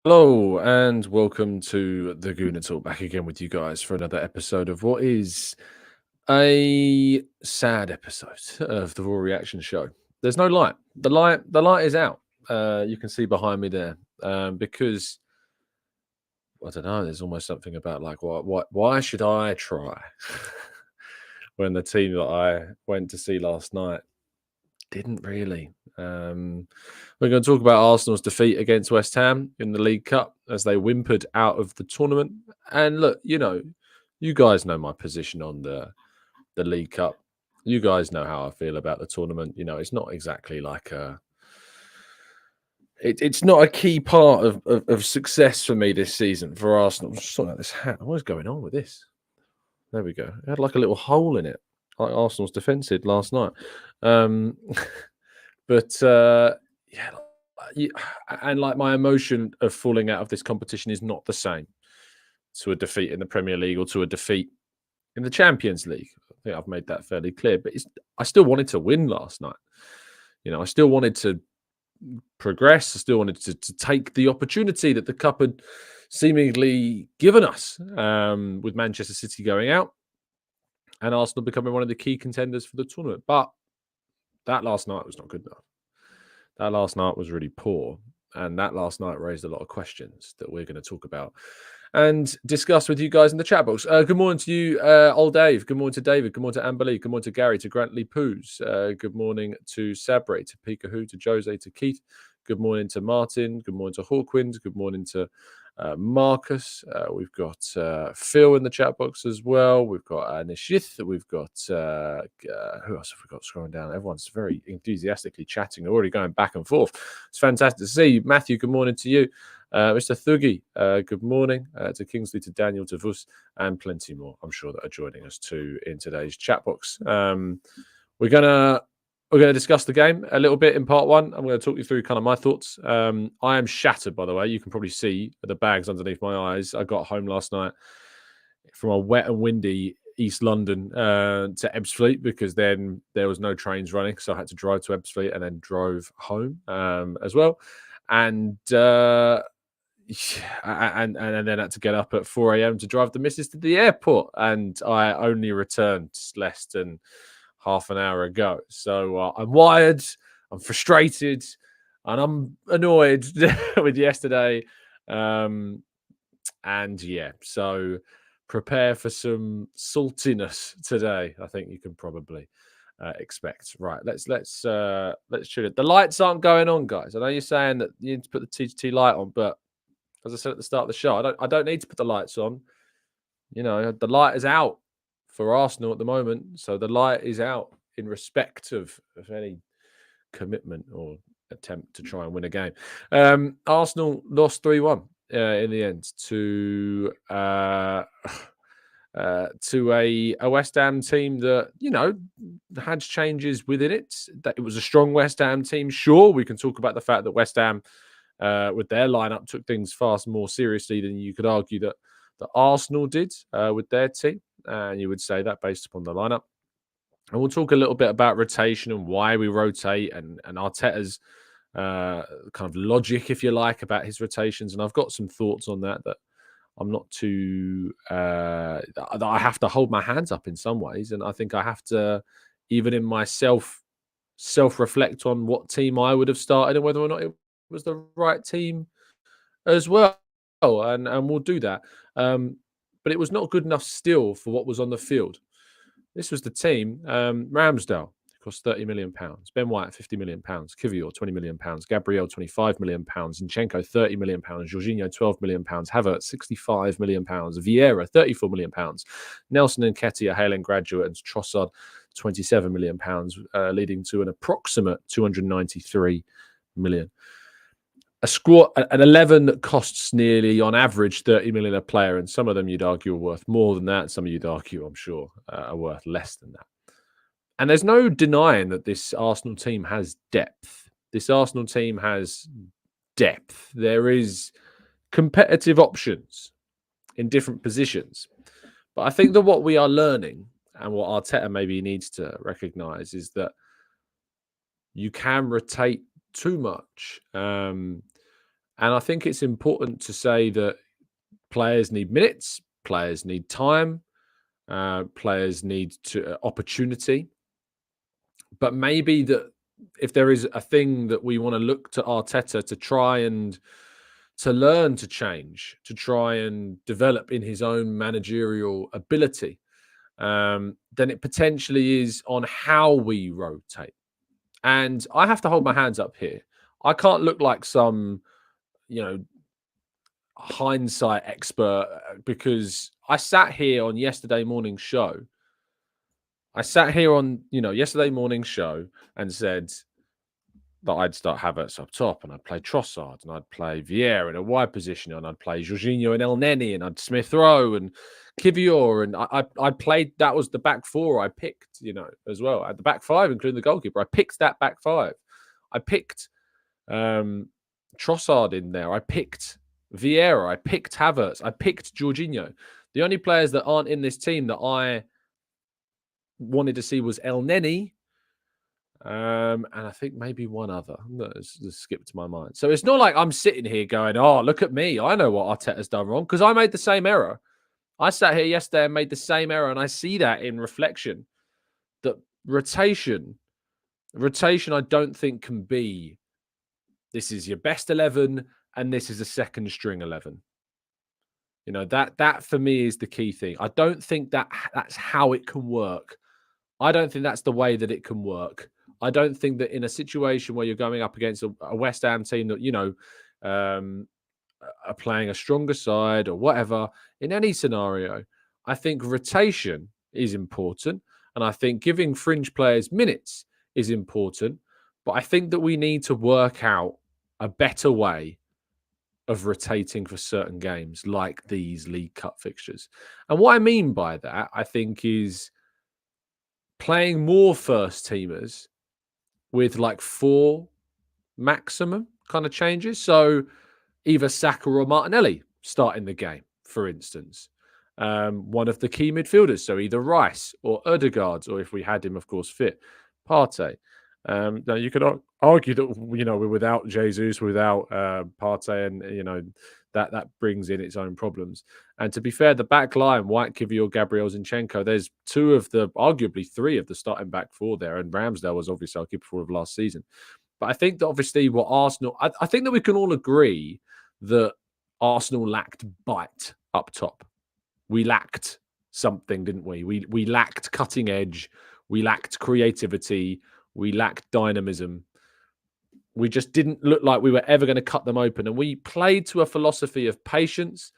Hello and welcome to the Gooner Talk. Back again with you guys for another episode of what is a sad episode of the Raw Reaction Show. There's no light. The light is out. You can see behind me there, because I don't know. There's almost something about like why should I try when the team that I went to see last night didn't really. We're going to talk about Arsenal's defeat against West Ham in the League Cup as they whimpered out of the tournament. And look, you guys know my position on the League Cup. You guys know how I feel about the tournament. It's not exactly like it's not a key part of success for me this season for Arsenal. I'm just sorting out this hat. What is going on with this? There we go. It had like a little hole in it, like Arsenal's defence did last night. Um, but yeah, and like my emotion of falling out of this competition is not the same to a defeat in the Premier League or to a defeat in the Champions League. I think I've made that fairly clear. But I still wanted to win last night. I still wanted to progress. I still wanted to take the opportunity that the cup had seemingly given us, with Manchester City going out and Arsenal becoming one of the key contenders for the tournament. But that last night was not good enough. That last night was really poor. And that last night raised a lot of questions that we're going to talk about and discuss with you guys in the chat box. Good morning to you, old Dave. Good morning to David. Good morning to Amber Lee. Good morning to Gary, to Grantley Poos. Good morning to Sabre, to Pikahu, to Jose, to Keith. Good morning to Martin. Good morning to Hawkwind. Good morning to Marcus. We've got Phil in the chat box as well. We've got Nishith. We've got who else have we got scrolling down? Everyone's very enthusiastically chatting. They're already going back and forth. It's fantastic to see. Matthew, good morning to you. Mr. Thugi, good morning. To Kingsley, to Daniel, to Vus, and plenty more, I'm sure, that are joining us too in today's chat box. We're gonna discuss the game a little bit in part one. I'm going to talk you through kind of my thoughts. I am shattered, by the way. You can probably see the bags underneath my eyes. I got home last night from a wet and windy East London to Ebbsfleet, because then there was no trains running, so I had to drive to Ebbsfleet and then drove home as well. And and then had to get up at 4 a.m. to drive the missus to the airport, and I only returned less than half an hour ago. So I'm wired, I'm frustrated, and I'm annoyed with yesterday. And yeah, so prepare for some saltiness today. I think you can probably expect. Right, let's shoot it. The lights aren't going on, guys. I know you're saying that you need to put the TGT light on, but as I said at the start of the show, I don't need to put the lights on. The light is out for Arsenal at the moment, so the light is out in respect of any commitment or attempt to try and win a game. Arsenal lost 3-1 in the end to a West Ham team that had changes within it. That it was a strong West Ham team. Sure, we can talk about the fact that West Ham, with their lineup, took things far more seriously than you could argue that Arsenal did with their team. And you would say that based upon the lineup. And we'll talk a little bit about rotation and why we rotate, and Arteta's kind of logic, if you like, about his rotations. And I've got some thoughts on that I'm not too that I have to hold my hands up in some ways. And I think I have to, even in myself, self-reflect on what team I would have started and whether or not it was the right team as well. And we'll do that. But it was not good enough still for what was on the field. This was the team. Ramsdale cost £30 million. Ben White, £50 million. Kiwior, £20 million. Gabriel, £25 million. Zinchenko, £30 million. Jorginho, £12 million. Havertz, £65 million. Vieira, £34 million. Nelson and Nketiah, hailing graduates. Trossard, £27 million, leading to an approximate £293 million. A squad, an 11 that costs nearly, on average, 30 million a player, and some of them you'd argue are worth more than that. Some of you'd argue, I'm sure, are worth less than that. And there's no denying that this Arsenal team has depth. This Arsenal team has depth. There is competitive options in different positions. But I think that what we are learning, and what Arteta maybe needs to recognise, is that you can rotate too much. And I think it's important to say that players need minutes, players need time, players need opportunity. But maybe that if there is a thing that we want to look to Arteta to try and to learn to change, to try and develop in his own managerial ability, then it potentially is on how we rotate. And I have to hold my hands up here. I can't look like some, you know, hindsight expert because I sat here on yesterday morning's show. I sat here on, yesterday morning's show and said that I'd start Havertz up top and I'd play Trossard and I'd play Vieira in a wide position and I'd play Jorginho and El Neni and I'd Smith Rowe and Kiwior and I played, that was the back four I picked, as well. At the back five, including the goalkeeper, I picked that back five. I picked Trossard in there. I picked Vieira. I picked Havertz. I picked Jorginho. The only players that aren't in this team that I wanted to see was El Neni, and I think maybe one other that has skipped my mind. So it's not like I'm sitting here going, oh, look at me. I know what Arteta's done wrong because I made the same error. I sat here yesterday and made the same error, and I see that in reflection. That rotation, I don't think can be, this is your best 11 and this is a second string 11. That for me is the key thing. I don't think that's how it can work. I don't think that's the way that it can work. I don't think that in a situation where you're going up against a West Ham team that, are playing a stronger side or whatever, in any scenario, I think rotation is important. And I think giving fringe players minutes is important. But I think that we need to work out a better way of rotating for certain games like these League Cup fixtures. And what I mean by that, I think, is playing more first teamers with like 4 maximum kind of changes. So either Saka or Martinelli starting the game, for instance. One of the key midfielders, so either Rice or Odegaard, or if we had him, of course, fit, Partey. Now you could argue that we're without Jesus, without Partey, and that brings in its own problems. And to be fair, the back line, White, Kiwior, Gabriel, Zinchenko, there's arguably 3 of the starting back 4 there, and Ramsdale was obviously our keeper of last season. But I think that obviously what Arsenal, I think that we can all agree that Arsenal lacked bite up top. We lacked something, didn't we? We lacked cutting edge. We lacked creativity. We lacked dynamism. We just didn't look like we were ever going to cut them open. And we played to a philosophy of patience.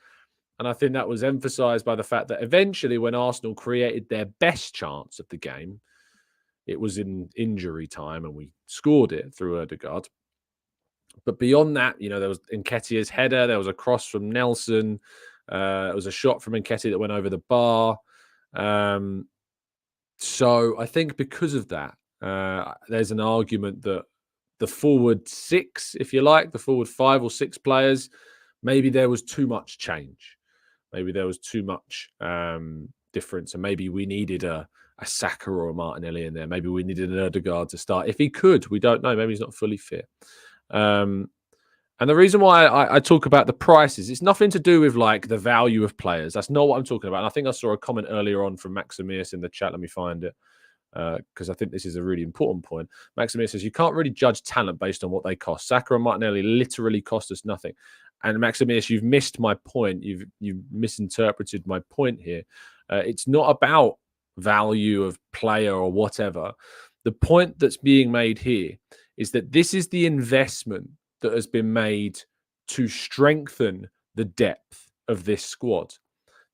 And I think that was emphasised by the fact that eventually when Arsenal created their best chance of the game, it was in injury time and we scored it through Odegaard. But beyond that, there was Nketiah's header. There was a cross from Nelson. It was a shot from Nketiah that went over the bar. So I think because of that, there's an argument that the forward 6, if you like, the forward 5 or 6 players, maybe there was too much change. Maybe there was too much difference. And maybe we needed a Saka or a Martinelli in there. Maybe we needed an Odegaard to start. If he could, we don't know. Maybe he's not fully fit. And the reason why I talk about the prices, it's nothing to do with like the value of players. That's not what I'm talking about. And I think I saw a comment earlier on from Maximius in the chat. Let me find it because I think this is a really important point. Maximius says you can't really judge talent based on what they cost. Saka and Martinelli literally cost us nothing. And Maximius, you've missed my point. You've misinterpreted my point here. It's not about value of player or whatever. The point that's being made here is that this is the investment that has been made to strengthen the depth of this squad.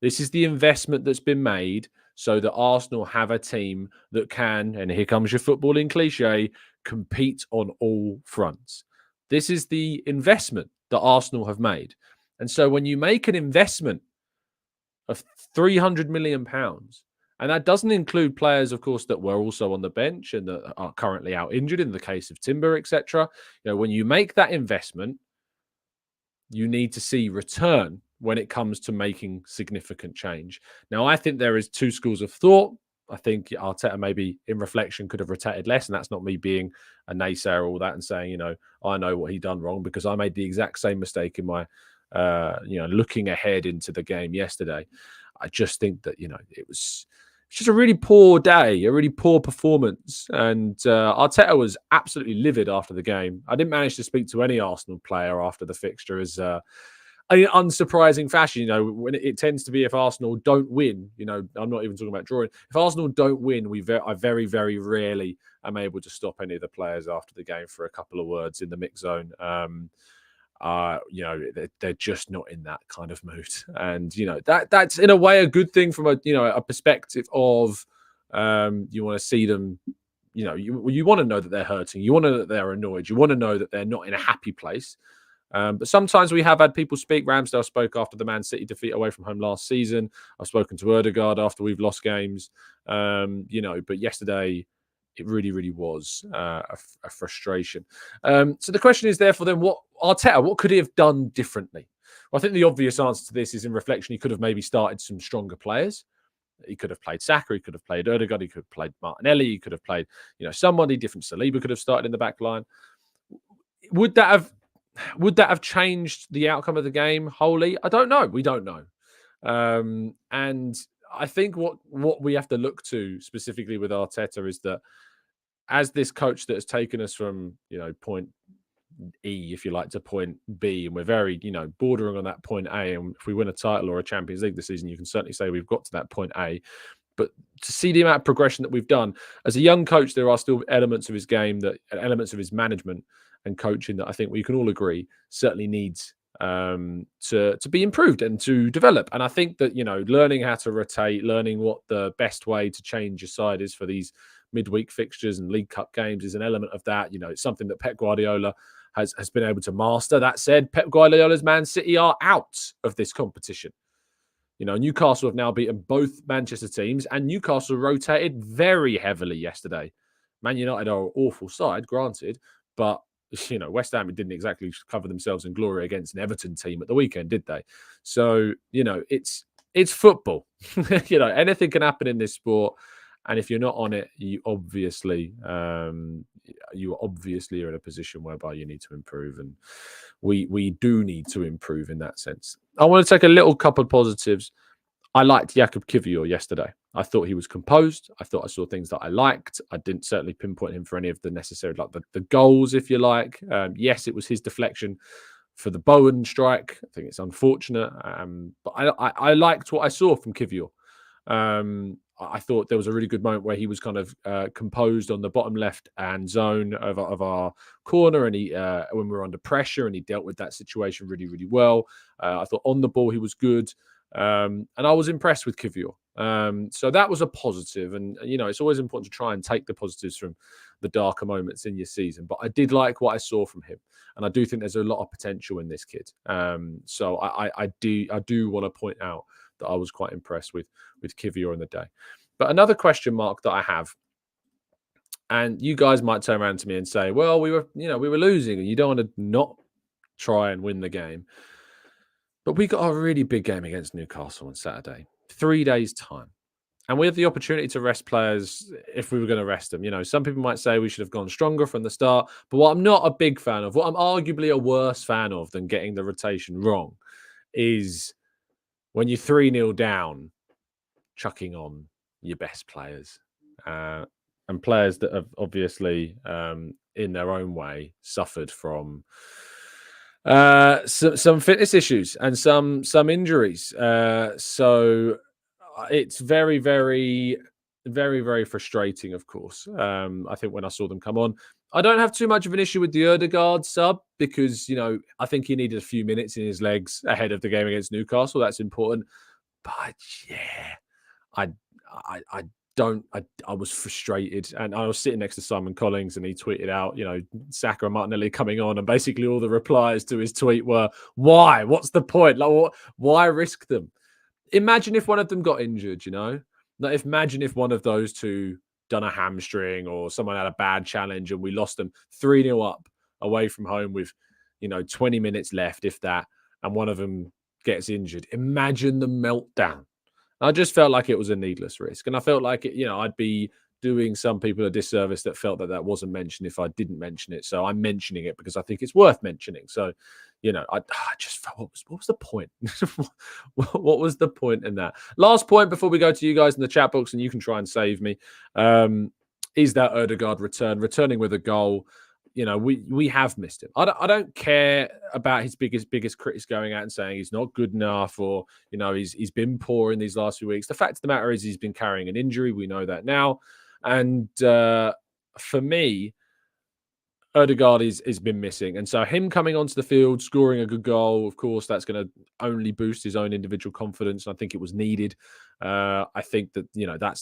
This is the investment that's been made so that Arsenal have a team that can, and here comes your footballing cliche, compete on all fronts. This is the investment that Arsenal have made. And so when you make an investment of £300 million, and that doesn't include players, of course, that were also on the bench and that are currently out injured in the case of Timber, etc. When you make that investment, you need to see return when it comes to making significant change. Now, I think there is 2 schools of thought. I think Arteta maybe in reflection could have rotated less, and that's not me being a naysayer or all that and saying, I know what he done wrong because I made the exact same mistake in my, looking ahead into the game yesterday. I just think that, it was just a really poor day, a really poor performance. And Arteta was absolutely livid after the game. I didn't manage to speak to any Arsenal player after the fixture as in unsurprising fashion, when it tends to be if Arsenal don't win, I'm not even talking about drawing. If Arsenal don't win, I very, very rarely am able to stop any of the players after the game for a couple of words in the mix zone. They're just not in that kind of mood, and that's in a way a good thing from a perspective of you want to see them. You want to know that they're hurting. You want to know that they're annoyed. You want to know that they're not in a happy place. But sometimes we have had people speak. Ramsdale spoke after the Man City defeat away from home last season. I've spoken to Odegaard after we've lost games. But yesterday it really, really was a frustration. So the question is therefore then, what could he have done differently? Well, I think the obvious answer to this is in reflection. He could have maybe started some stronger players. He could have played Saka. He could have played Odegaard. He could have played Martinelli. He could have played, somebody different. Saliba could have started in the back line. Would that have changed the outcome of the game wholly? I don't know. We don't know. And I think what we have to look to specifically with Arteta is that as this coach that has taken us from, point E, if you like, to point B, and we're very, bordering on that point A. And if we win a title or a Champions League this season, you can certainly say we've got to that point A. But to see the amount of progression that we've done as a young coach, there are still elements of his game, elements of his management and coaching that I think we can all agree certainly needs to be improved and to develop. And I think that, learning how to rotate, learning what the best way to change your side is for these midweek fixtures and League Cup games is an element of that. It's something that Pep Guardiola has been able to master. That said, Pep Guardiola's Man City are out of this competition. Newcastle have now beaten both Manchester teams, and Newcastle rotated very heavily yesterday. Man United are an awful side, granted, but West Ham didn't exactly cover themselves in glory against an Everton team at the weekend, did they? So, it's football. Anything can happen in this sport. And if you're not on it, you obviously are in a position whereby you need to improve. And we do need to improve in that sense. I want to take a little couple of positives. I liked Jakub Kiwior yesterday. I thought he was composed. I thought I saw things that I liked. I didn't certainly pinpoint him for any of the necessary, like the goals, if you like. Yes, it was his deflection for the Bowen strike. I think it's unfortunate. But I liked what I saw from Kiwior. I thought there was a really good moment where he was kind of composed on the bottom left hand zone of our corner, and he when we were under pressure, and he dealt with that situation really, really well. I thought on the ball he was good. And I was impressed with Kiwior. So that was a positive. And, it's always important to try and take the positives from the darker moments in your season. But I did like what I saw from him. And I do think there's a lot of potential in this kid. So I do want to point out that I was quite impressed with Kiwior in the day. But another question mark that I have, and you guys might turn around to me and say, well, we were losing and you don't want to not try and win the game. But we got a really big game against Newcastle on Saturday, 3 days' time. And we have the opportunity to rest players if we were going to rest them. Some people might say we should have gone stronger from the start. But what I'm not a big fan of, what I'm arguably a worse fan of than getting the rotation wrong, is when you're 3-0 down, chucking on your best players. And players that have obviously, in their own way, suffered from some fitness issues and some injuries. So it's very, very, very, very frustrating, of course. I think when I saw them come on, I don't have too much of an issue with the Odegaard sub because, I think he needed a few minutes in his legs ahead of the game against Newcastle. That's important. But yeah, I was frustrated, and I was sitting next to Simon Collins, and he tweeted out, Saka and Martinelli coming on, and basically all the replies to his tweet were, "Why? What's the point? Like, why risk them? Imagine if one of them got injured, Like, imagine if one of those two done a hamstring or someone had a bad challenge and we lost them 3-0 up away from home with, 20 minutes left, if that, and one of them gets injured. Imagine the meltdown. I just felt like it was a needless risk. And I felt like, I'd be doing some people a disservice that felt that that wasn't mentioned if I didn't mention it. So I'm mentioning it because I think it's worth mentioning. So, I just felt, what was the point? What was the point in that? Last point before we go to you guys in the chat box, and you can try and save me, is that Odegaard returning with a goal. We have missed him. I don't care about his biggest critics going out and saying he's not good enough, or he's been poor in these last few weeks. The fact of the matter is he's been carrying an injury. We know that now, and for me, Odegaard has been missing, and so him coming onto the field, scoring a good goal, of course, that's going to only boost his own individual confidence. And I think it was needed. I think that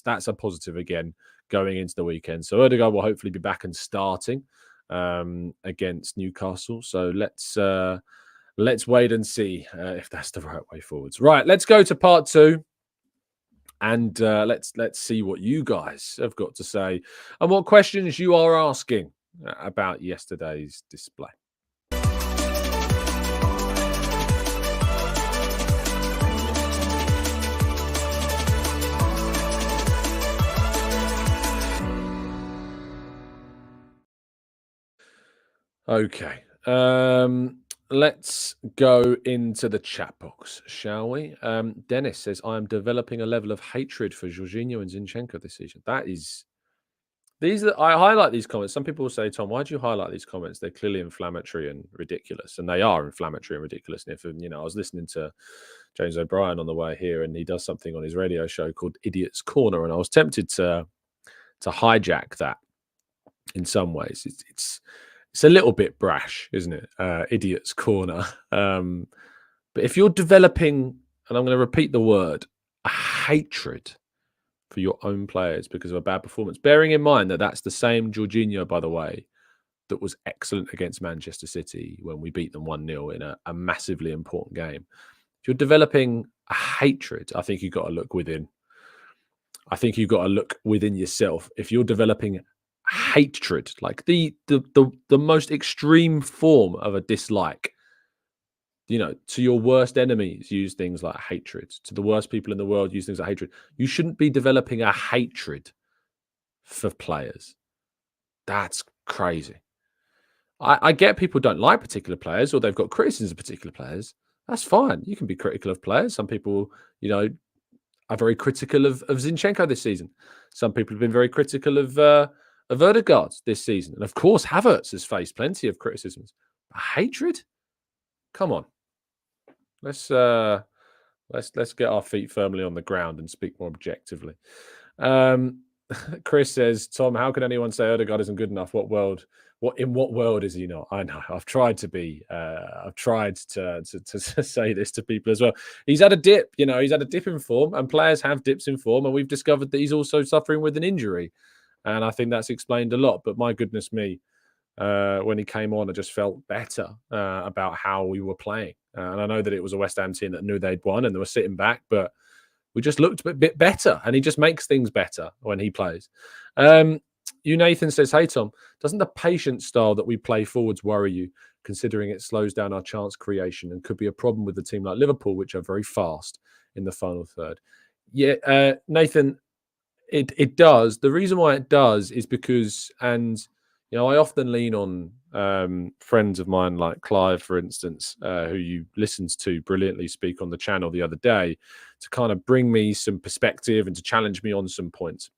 that's a positive again going into the weekend. So Odegaard will hopefully be back and starting against Newcastle. So let's wait and see if that's the right way forwards. Right, let's go to part 2. And let's see what you guys have got to say and what questions you are asking about yesterday's display. Okay. Let's go into the chat box, shall we? Dennis says, I am developing a level of hatred for Jorginho and Zinchenko this season. I highlight these comments. Some people will say, Tom, why do you highlight these comments? They're clearly inflammatory and ridiculous. And they are inflammatory and ridiculous. And if, I was listening to James O'Brien on the way here, and he does something on his radio show called Idiot's Corner. And I was tempted to hijack that in some ways. It's a little bit brash, isn't it? Idiot's Corner. But if you're developing, and I'm going to repeat the word, a hatred for your own players because of a bad performance, bearing in mind that that's the same Jorginho, by the way, that was excellent against Manchester City when we beat them 1-0 in a massively important game. If you're developing a hatred, I think you've got to look within. I think you've got to look within yourself. If you're developing hatred, like the most extreme form of a dislike, to your worst enemies, use things like hatred. To the worst people in the world, use things like hatred. You shouldn't be developing a hatred for players. That's crazy. I get people don't like particular players, or they've got criticisms of particular players. That's fine. You can be critical of players. Some people, are very critical of Zinchenko this season. Some people have been very critical of Odegaard this season. And of course, Havertz has faced plenty of criticisms. But hatred? Come on. Let's get our feet firmly on the ground and speak more objectively. Chris says, Tom, how can anyone say Odegaard isn't good enough? In what world is he not? I know. I've tried to be. I've tried to say this to people as well. He's had a dip. He's had a dip in form, and players have dips in form, and we've discovered that he's also suffering with an injury, and I think that's explained a lot. But my goodness me, when he came on, I just felt better about how we were playing. And I know that it was a West Ham team that knew they'd won and they were sitting back, but we just looked a bit better, and he just makes things better when he plays. Nathan says, hey, Tom, doesn't the patient style that we play forwards worry you, considering it slows down our chance creation and could be a problem with a team like Liverpool, which are very fast in the final third? Yeah, Nathan, it does. The reason why it does is because, and I often lean on friends of mine like Clive, for instance, who you listened to brilliantly speak on the channel the other day, to kind of bring me some perspective and to challenge me on some points.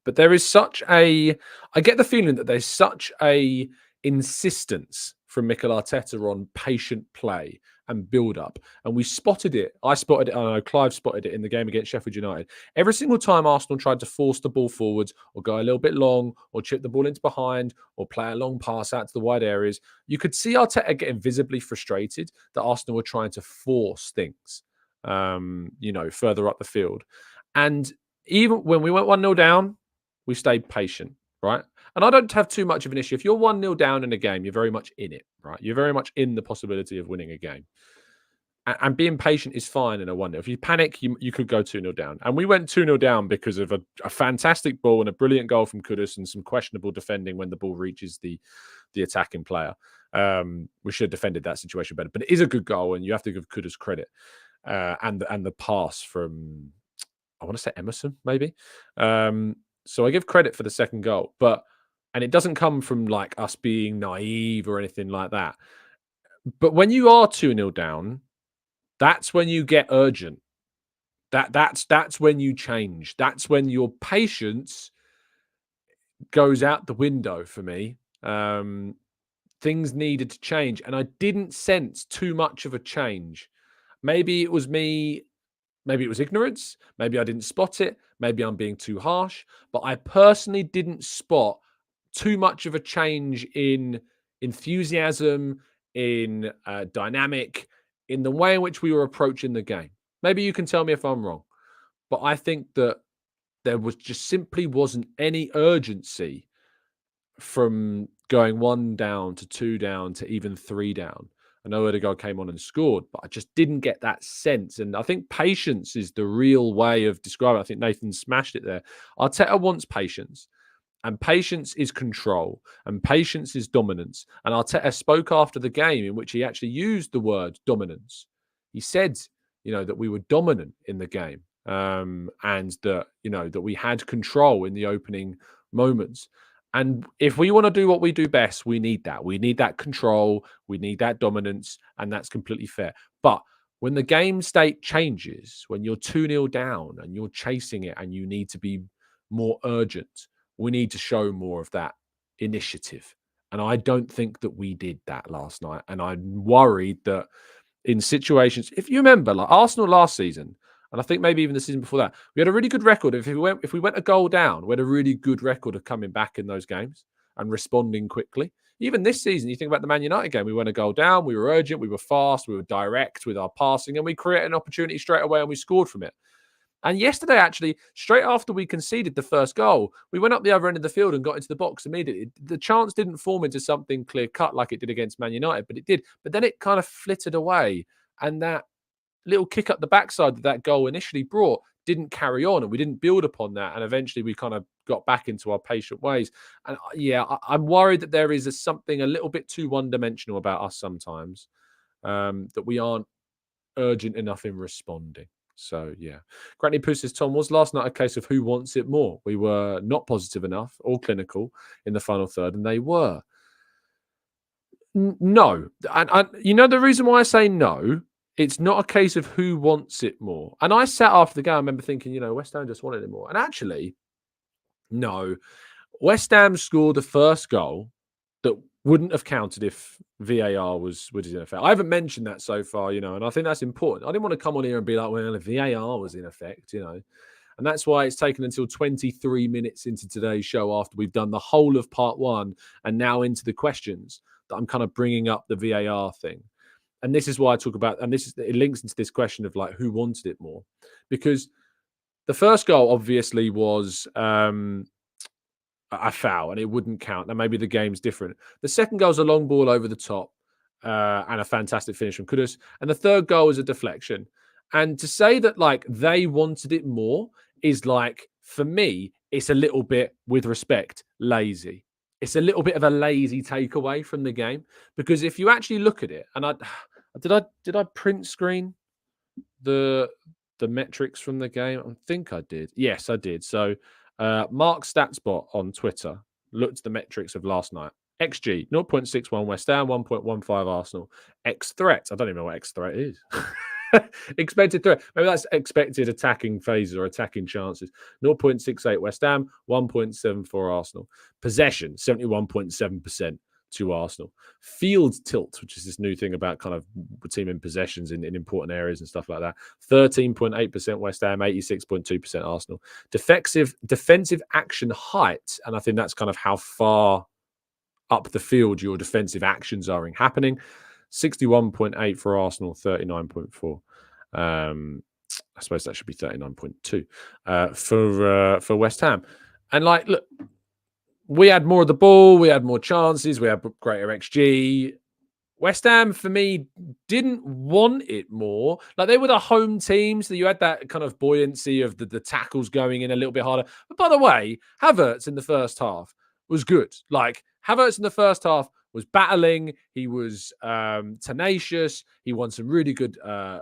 But there is I get the feeling that there's such a insistence from Mikel Arteta on patient play and build up. And we spotted it. I spotted it. I know Clive spotted it in the game against Sheffield United. Every single time Arsenal tried to force the ball forwards or go a little bit long or chip the ball into behind or play a long pass out to the wide areas, you could see Arteta getting visibly frustrated that Arsenal were trying to force things, further up the field. And even when we went 1-0 down, we stayed patient, right? And I don't have too much of an issue. If you're 1-0 down in a game, you're very much in it, right? You're very much in the possibility of winning a game. And being patient is fine in a 1-0. If you panic, you could go 2-0 down. And we went 2-0 down because of a fantastic ball and a brilliant goal from Kudus and some questionable defending when the ball reaches the attacking player. We should have defended that situation better. But it is a good goal, and you have to give Kudus credit. and the pass from, I want to say Emerson, maybe. So I give credit for the second goal, and it doesn't come from like us being naive or anything like that. But when you are 2-0 down, that's when you get urgent. That's when you change. That's when your patience goes out the window for me. Things needed to change, and I didn't sense too much of a change. Maybe it was me. Maybe it was ignorance. Maybe I didn't spot it. Maybe I'm being too harsh. But I personally didn't spot too much of a change in enthusiasm, in dynamic, in the way in which we were approaching the game. Maybe you can tell me if I'm wrong. But I think that there was just simply wasn't any urgency from going 1 down to 2 down to even 3 down. I know Odegaard came on and scored, but I just didn't get that sense. And I think patience is the real way of describing it. I think Nathan smashed it there. Arteta wants patience, and patience is control, and patience is dominance. And Arteta spoke after the game in which he actually used the word dominance. He said, that we were dominant in the game, and that, that we had control in the opening moments. And if we want to do what we do best, we need that. We need that control. We need that dominance. And that's completely fair. But when the game state changes, when you're 2-0 down and you're chasing it and you need to be more urgent, we need to show more of that initiative. And I don't think that we did that last night. And I'm worried that in situations, if you remember, like Arsenal last season, and I think maybe even the season before that, we had a really good record. If we went a goal down, we had a really good record of coming back in those games and responding quickly. Even this season, you think about the Man United game, we went a goal down, we were urgent, we were fast, we were direct with our passing, and we created an opportunity straight away and we scored from it. And yesterday, actually, straight after we conceded the first goal, we went up the other end of the field and got into the box immediately. The chance didn't form into something clear-cut like it did against Man United, but it did. But then it kind of flittered away, and that little kick up the backside that goal initially brought didn't carry on, and we didn't build upon that. And eventually we kind of got back into our patient ways. And I'm worried that there is something a little bit too one-dimensional about us sometimes, that we aren't urgent enough in responding. So, yeah. Granny Poo says, Tom, was last night a case of who wants it more? We were not positive enough or clinical in the final third, and they were. No. And the reason why I say no, it's not a case of who wants it more. And I sat after the game, I remember thinking, West Ham just wanted it more. And actually, no. West Ham scored the first goal that wouldn't have counted if VAR was in effect. I haven't mentioned that so far, and I think that's important. I didn't want to come on here and be like, well, if VAR was in effect, and that's why it's taken until 23 minutes into today's show after we've done the whole of part 1 and now into the questions that I'm kind of bringing up the VAR thing. And this is why I talk about, and it links into this question of like, who wanted it more? Because the first goal obviously was a foul and it wouldn't count. Now, maybe the game's different. The second goal is a long ball over the top and a fantastic finish from Kudus. And the third goal is a deflection. And to say that like they wanted it more is like, for me, it's a little bit, with respect, lazy. It's a little bit of a lazy takeaway from the game, because if you actually look at it, and did I print screen the metrics from the game? I think I did. Yes, I did. So Mark Statsbot on Twitter looked at the metrics of last night. XG 0.61 West Ham, 1.15 Arsenal. X threat. I don't even know what X threat is. Expected threat. Maybe that's expected attacking phases or attacking chances. 0.68 West Ham, 1.74 Arsenal. Possession, 71.7% to Arsenal. Field tilt, which is this new thing about kind of team in possessions in important areas and stuff like that. 13.8% West Ham, 86.2% Arsenal. Defensive action height, and I think that's kind of how far up the field your defensive actions are happening. 61.8 for Arsenal, 39.4. I suppose that should be 39.2 for West Ham. And like, look, we had more of the ball, we had more chances, we had greater XG. West Ham, for me, didn't want it more. Like, they were the home team, so you had that kind of buoyancy of the tackles going in a little bit harder. But by the way, Havertz in the first half was good. Like, Havertz in the first half was battling. He was tenacious. He won some really good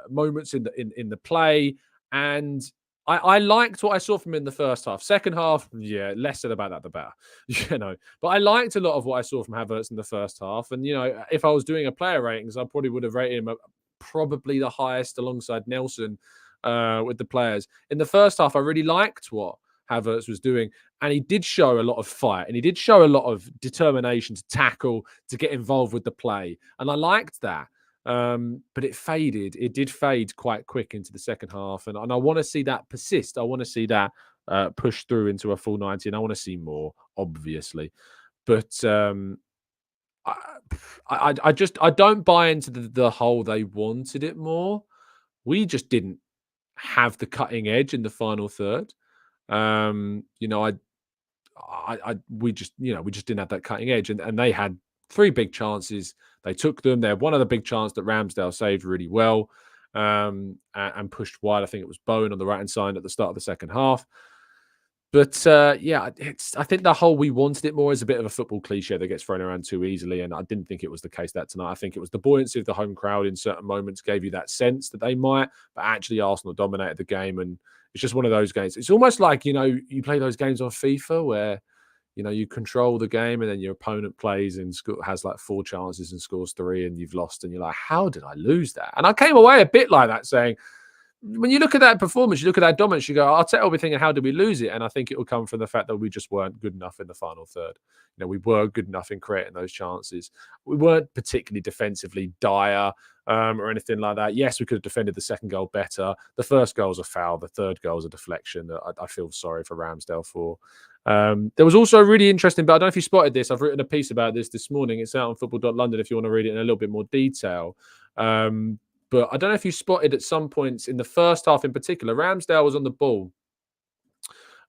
moments in the play, and I liked what I saw from him in the first half. Second half, yeah, less said about that, the better, But I liked a lot of what I saw from Havertz in the first half, and if I was doing a player ratings, I probably would have rated him probably the highest alongside Nelson with the players. In the first half, I really liked what Havertz was doing, and he did show a lot of fight, and he did show a lot of determination to tackle, to get involved with the play, and I liked that. But it faded. It did fade quite quick into the second half, and I want to see that persist. I want to see that push through into a full 90, and I want to see more, obviously. But I don't buy into the whole they wanted it more. We just didn't have the cutting edge in the final third. We just didn't have that cutting edge, and they had three big chances. They took them. They had one other big chance that Ramsdale saved really well and pushed wide. I think it was Bowen on the right-hand side at the start of the second half. But I think the whole "we wanted it more" is a bit of a football cliche that gets thrown around too easily, and I didn't think it was the case that tonight. I think it was the buoyancy of the home crowd in certain moments gave you that sense that they might, but actually Arsenal dominated the game, and it's just one of those games. It's almost like you play those games on FIFA where you control the game and then your opponent plays and has like 4 chances and scores 3 and you've lost, and you're like, how did I lose that? And I came away a bit like that, saying, when you look at that performance, you look at that dominance, you go, Arteta will be thinking, how did we lose it? And I think it will come from the fact that we just weren't good enough in the final third. We were good enough in creating those chances. We weren't particularly defensively dire or anything like that. Yes, we could have defended the second goal better. The first goal was a foul. The third goal was a deflection that I feel sorry for Ramsdale for. There was also a really interesting, but I don't know if you spotted this. I've written a piece about this morning. It's out on football.london if you want to read it in a little bit more detail. But I don't know if you spotted at some points in the first half in particular, Ramsdale was on the ball.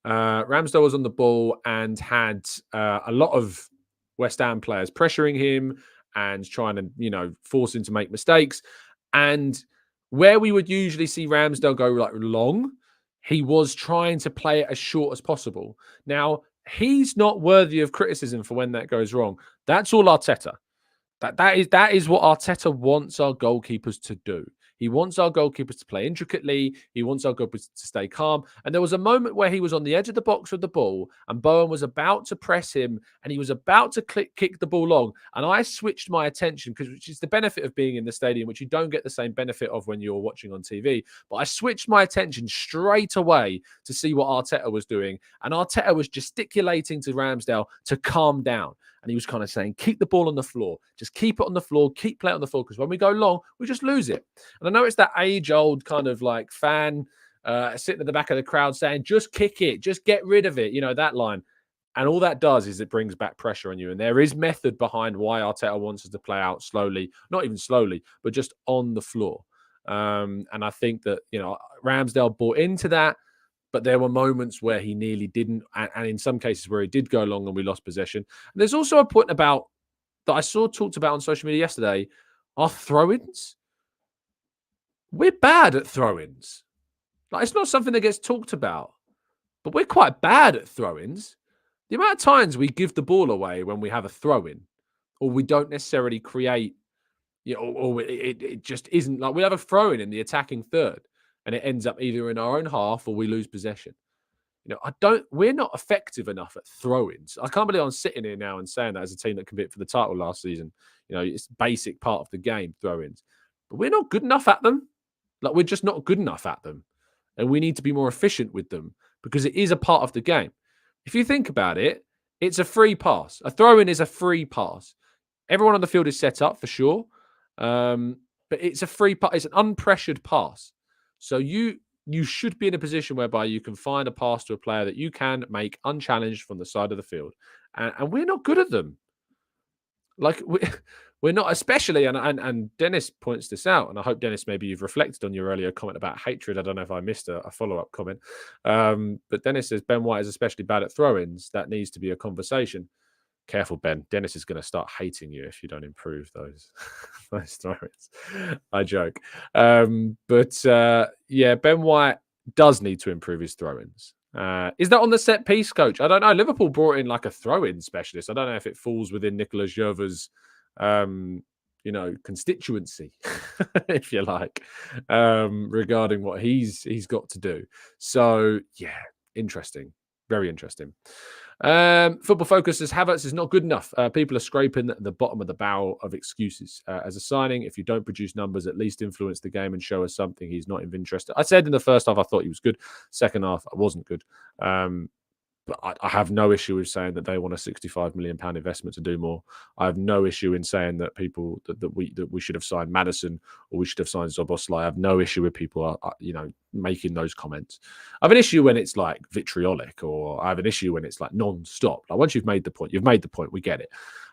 Ramsdale was on the ball and had a lot of West Ham players pressuring him and trying to, force him to make mistakes. And where we would usually see Ramsdale go like long, he was trying to play it as short as possible. Now, he's not worthy of criticism for when that goes wrong. That's all Arteta. That is what Arteta wants our goalkeepers to do. He wants our goalkeepers to play intricately. He wants our goalkeepers to stay calm. And there was a moment where he was on the edge of the box with the ball and Bowen was about to press him and he was about to kick the ball long. And I switched my attention, which is the benefit of being in the stadium, which you don't get the same benefit of when you're watching on TV. But I switched my attention straight away to see what Arteta was doing. And Arteta was gesticulating to Ramsdale to calm down. And he was kind of saying, keep the ball on the floor. Just keep it on the floor. Keep playing on the floor. Because when we go long, we just lose it. And I know it's that age-old kind of like fan sitting at the back of the crowd saying, just kick it. Just get rid of it. That line. And all that does is it brings back pressure on you. And there is method behind why Arteta wants us to play out slowly. Not even slowly, but just on the floor. And I think that, Ramsdale bought into that. But there were moments where he nearly didn't, and in some cases where he did go long and we lost possession. And there's also a point about that I saw talked about on social media yesterday, our throw-ins. We're bad at throw-ins. Like, it's not something that gets talked about, but we're quite bad at throw-ins. The amount of times we give the ball away when we have a throw-in, or we don't necessarily create, or it just isn't like we have a throw-in in the attacking third. And it ends up either in our own half or we lose possession. We're not effective enough at throw-ins. I can't believe I'm sitting here now and saying that as a team that competed for the title last season. It's a basic part of the game, throw-ins. But we're not good enough at them. Like, we're just not good enough at them. And we need to be more efficient with them because it is a part of the game. If you think about it, it's a free pass. A throw-in is a free pass. Everyone on the field is set up for sure. But it's a free pass. It's an unpressured pass. So you should be in a position whereby you can find a pass to a player that you can make unchallenged from the side of the field. And we're not good at them. Like, we're not, especially, and Dennis points this out, and I hope, Dennis, maybe you've reflected on your earlier comment about hatred. I don't know if I missed a follow-up comment. But Dennis says, Ben White is especially bad at throw-ins. That needs to be a conversation. Careful, Ben. Dennis is going to start hating you if you don't improve those throw-ins. I joke. Ben White does need to improve his throw-ins. Is that on the set piece, coach? I don't know. Liverpool brought in like a throw-in specialist. I don't know if it falls within Nicolas Jover's constituency, if you like, regarding what he's got to do. So yeah, interesting, very interesting. Football Focus says Havertz is not good enough. People are scraping the bottom of the barrel of excuses. As a signing, if you don't produce numbers, at least influence the game and show us something. He's not of interest. I said in the first half I thought he was good. Second half, I wasn't good. But I have no issue with saying that they want a £65 million investment to do more. I have no issue in saying that people that we should have signed Maddison or we should have signed Szoboszlai. I have no issue with people making those comments. I have an issue when it's like vitriolic, or I have an issue when it's like non-stop. Like once you've made the point, you've made the point. We get it.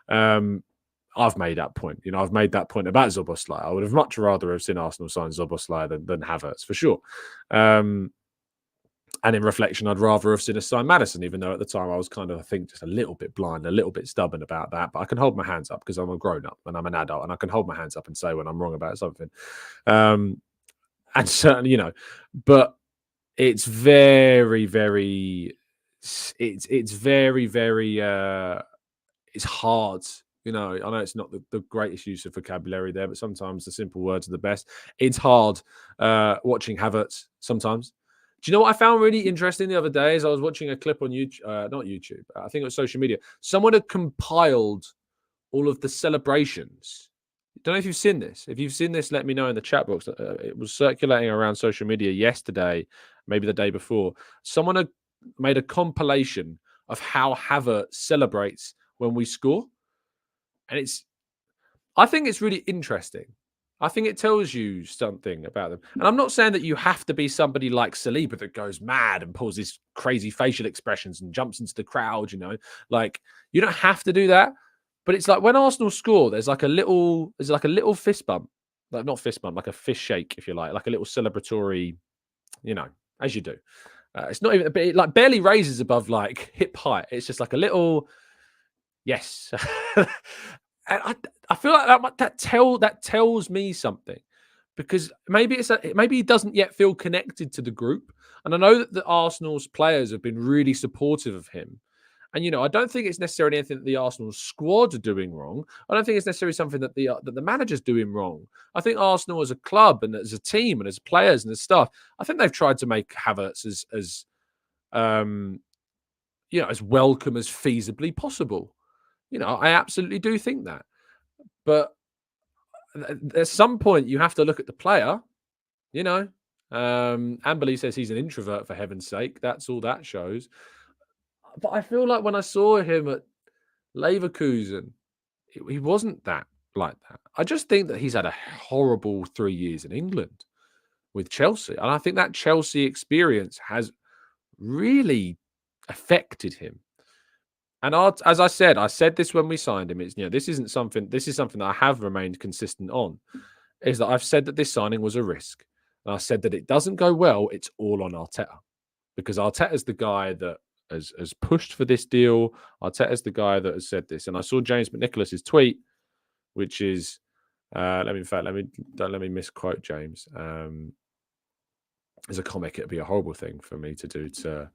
I've made that point. I've made that point about Szoboszlai. I would have much rather have seen Arsenal sign Szoboszlai than Havertz, for sure. And in reflection, I'd rather have seen us sign Maddison, even though at the time I was kind of, I think, just a little bit blind, a little bit stubborn about that. But I can hold my hands up because I'm a grown-up and I'm an adult, and I can hold my hands up and say when I'm wrong about something. And certainly, but it's very, very, it's very, very, it's hard. I know it's not the greatest use of vocabulary there, but sometimes the simple words are the best. It's hard watching Havertz sometimes. Do you know what I found really interesting the other day? Is I was watching a clip on YouTube, not YouTube, I think it was social media. Someone had compiled all of the celebrations. Don't know if you've seen this. If you've seen this, let me know in the chat box. It was circulating around social media yesterday, maybe the day before. Someone had made a compilation of how Havertz celebrates when we score. And I think it's really interesting. I think it tells you something about them. And I'm not saying that you have to be somebody like Saliba that goes mad and pulls these crazy facial expressions and jumps into the crowd, Like, you don't have to do that. But it's like when Arsenal score, there's like a little fist bump. Like not fist bump, like a fist shake, if you like a little celebratory, as you do. It's not even, it like barely raises above like hip height. It's just like a little, yes. And I feel like that tells me something, because maybe maybe he doesn't yet feel connected to the group. And I know that the Arsenal's players have been really supportive of him. And I don't think it's necessarily anything that the Arsenal squad are doing wrong. I don't think it's necessarily something that the manager's doing wrong. I think Arsenal as a club and as a team and as players and as staff, I think they've tried to make Havertz as welcome as feasibly possible. I absolutely do think that. But at some point, you have to look at the player, Amberley says he's an introvert, for heaven's sake. That's all that shows. But I feel like when I saw him at Leverkusen, he wasn't that like that. I just think that he's had a horrible 3 years in England with Chelsea. And I think that Chelsea experience has really affected him. And as I said this when we signed him. This is something that I have remained consistent on, is that I've said that this signing was a risk. And I said that it doesn't go well, it's all on Arteta. Because Arteta's the guy that has pushed for this deal. Arteta's the guy that has said this. And I saw James McNicholas's tweet, which is, don't let me misquote James. As a comic, it'd be a horrible thing for me to do to.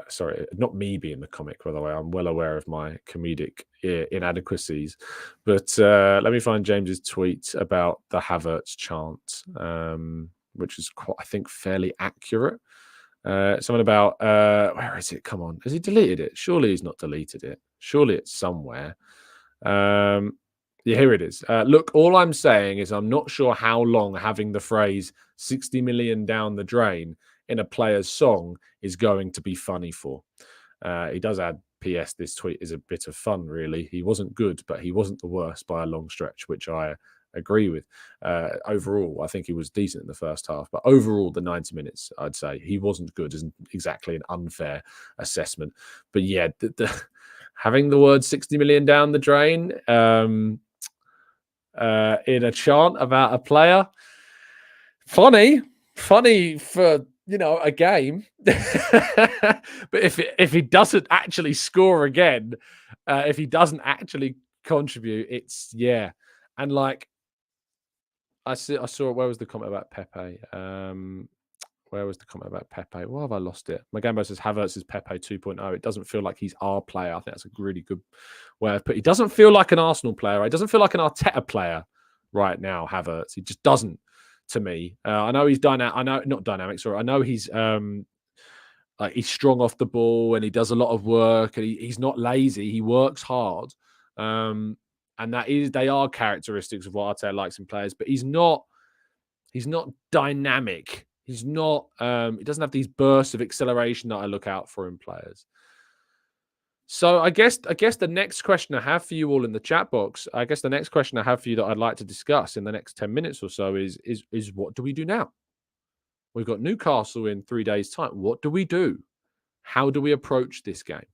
Sorry, not me being the comic, by the way. I'm well aware of my comedic inadequacies. But let me find James's tweet about the Havertz chant, which is quite, I think, fairly accurate. Something about, where is it? Come on. Has he deleted it? Surely he's not deleted it. Surely it's somewhere. Yeah, here it is. Look, all I'm saying is I'm not sure how long having the phrase 60 million down the drain in a player's song is going to be funny for. He does add, P.S. This tweet is a bit of fun, really. He wasn't good, but he wasn't the worst by a long stretch, which I agree with. Overall, I think he was decent in the first half, but overall, the 90 minutes, I'd say he wasn't good. Isn't exactly an unfair assessment. But yeah, having the word 60 million down the drain in a chant about a player, funny for a game. But if he doesn't actually score again, if he doesn't actually contribute, it's and like I saw where was the comment about Pepe? Where was the comment about Pepe? Why have I lost it? Magambo says Havertz is Pepe 2.0. It doesn't feel like he's our player. I think that's a really good way of putting it. He doesn't feel like an Arsenal player. He doesn't feel like an Arteta player right now, Havertz. He just doesn't to me. I know he's dynamic. I know not dynamic. Sorry, I know he's like he's strong off the ball and he does a lot of work and he's not lazy. He works hard, and they are characteristics of what Arteta likes in players. But he's not dynamic. He's not. He doesn't have these bursts of acceleration that I look out for in players. So I guess the next question I have for you all in the chat box, I guess the next question I have for you that I'd like to discuss in the next 10 minutes or so is what do we do now? We've got Newcastle in 3 days' time. What do we do? How do we approach this game?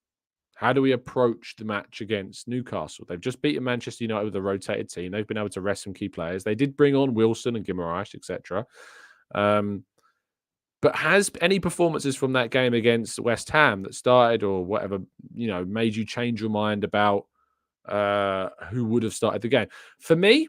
How do we approach the match against Newcastle? They've just beaten Manchester United with a rotated team. They've been able to rest some key players. They did bring on Wilson and Guimaraes, etc. But has any performances from that game against West Ham that started or whatever, made you change your mind about who would have started the game? For me,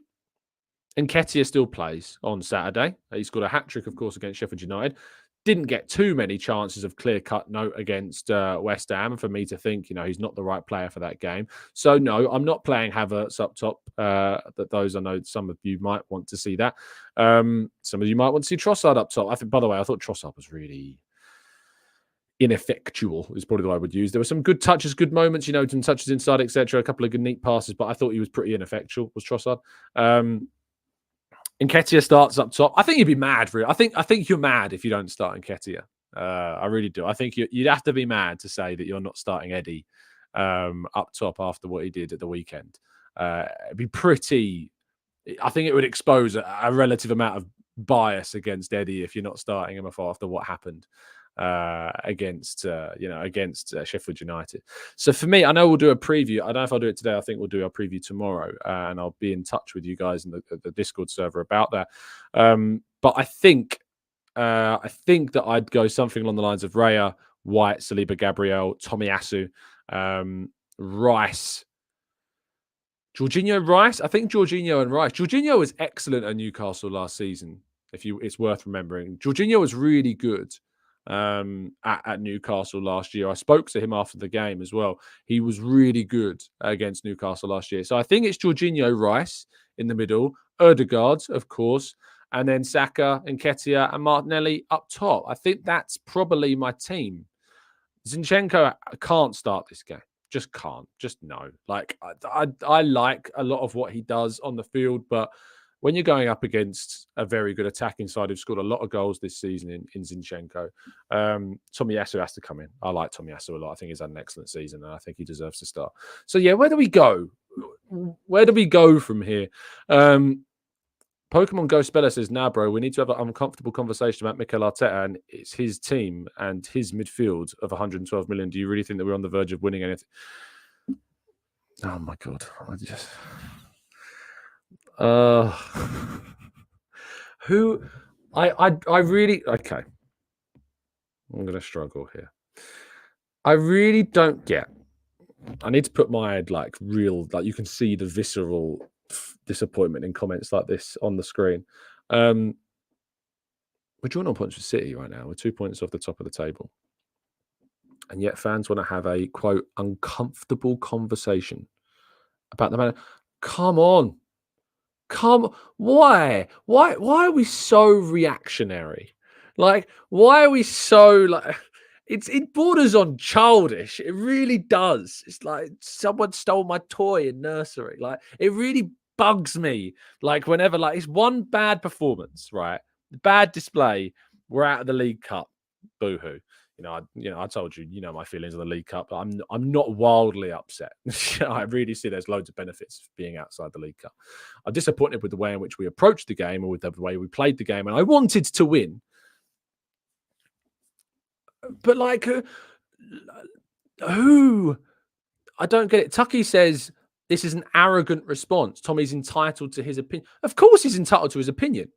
Nketiah still plays on Saturday. He scored a hat-trick, of course, against Sheffield United. Didn't get too many chances of clear-cut note against West Ham for me to think, he's not the right player for that game. So, no, I'm not playing Havertz up top. I know some of you might want to see that. Some of you might want to see Trossard up top. By the way, I thought Trossard was really ineffectual is probably the word I would use. There were some good touches, good moments, some touches inside, etc. A couple of good neat passes, but I thought he was pretty ineffectual, was Trossard. Nketiah starts up top. I think you'd be mad, really. I think you're mad if you don't start Nketiah. I really do. I think you'd have to be mad to say that you're not starting Eddie up top after what he did at the weekend. It'd be pretty. I think it would expose a relative amount of bias against Eddie if you're not starting him after what happened against Sheffield United. So for me, I know we'll do a preview. I don't know if I'll do it today. I think we'll do our preview tomorrow, and I'll be in touch with you guys in the Discord server about that. But I think that I'd go something along the lines of Raya, White, Saliba, Gabriel, Tomiyasu, Rice. Jorginho, Rice. I think Jorginho and Rice. Jorginho was excellent at Newcastle last season. It's worth remembering. Jorginho was really good at Newcastle last year. I spoke to him after the game as well. He was really good against Newcastle last year. So I think it's Jorginho, Rice in the middle, Odegaard, of course, and then Saka, Nketiah, and Martinelli up top. I think that's probably my team. Zinchenko can't start this game. Just can't. Just no. Like I like a lot of what he does on the field, but when you're going up against a very good attacking side who've scored a lot of goals this season in Zinchenko, Tomiyasu has to come in. I like Tomiyasu a lot. I think he's had an excellent season, and I think he deserves to start. So yeah, where do we go? Where do we go from here? Pokemon Go Speller says, nah, bro, we need to have an uncomfortable conversation about Mikel Arteta and it's his team and his midfield of 112 million. Do you really think that we're on the verge of winning anything? Oh, my God. I really... Okay. I'm going to struggle here. I really don't get... I need to put my, you can see the visceral disappointment in comments like this on the screen. We're joined on points with City right now. We're 2 points off the top of the table. And yet fans want to have a, quote, uncomfortable conversation about the matter. Come on. Why? Why are we so reactionary? Why are we so, it borders on childish. It really does. It's like someone stole my toy in nursery. It really bugs me. Whenever, it's one bad performance, right? Bad display. We're out of the League Cup. Boo-hoo. I told you, my feelings on the League Cup. I'm not wildly upset. I really see there's loads of benefits of being outside the League Cup. I'm disappointed with the way in which we approached the game or with the way we played the game, and I wanted to win. But who? I don't get it. Tucky says this is an arrogant response. Tommy's entitled to his opinion. Of course he's entitled to his opinion.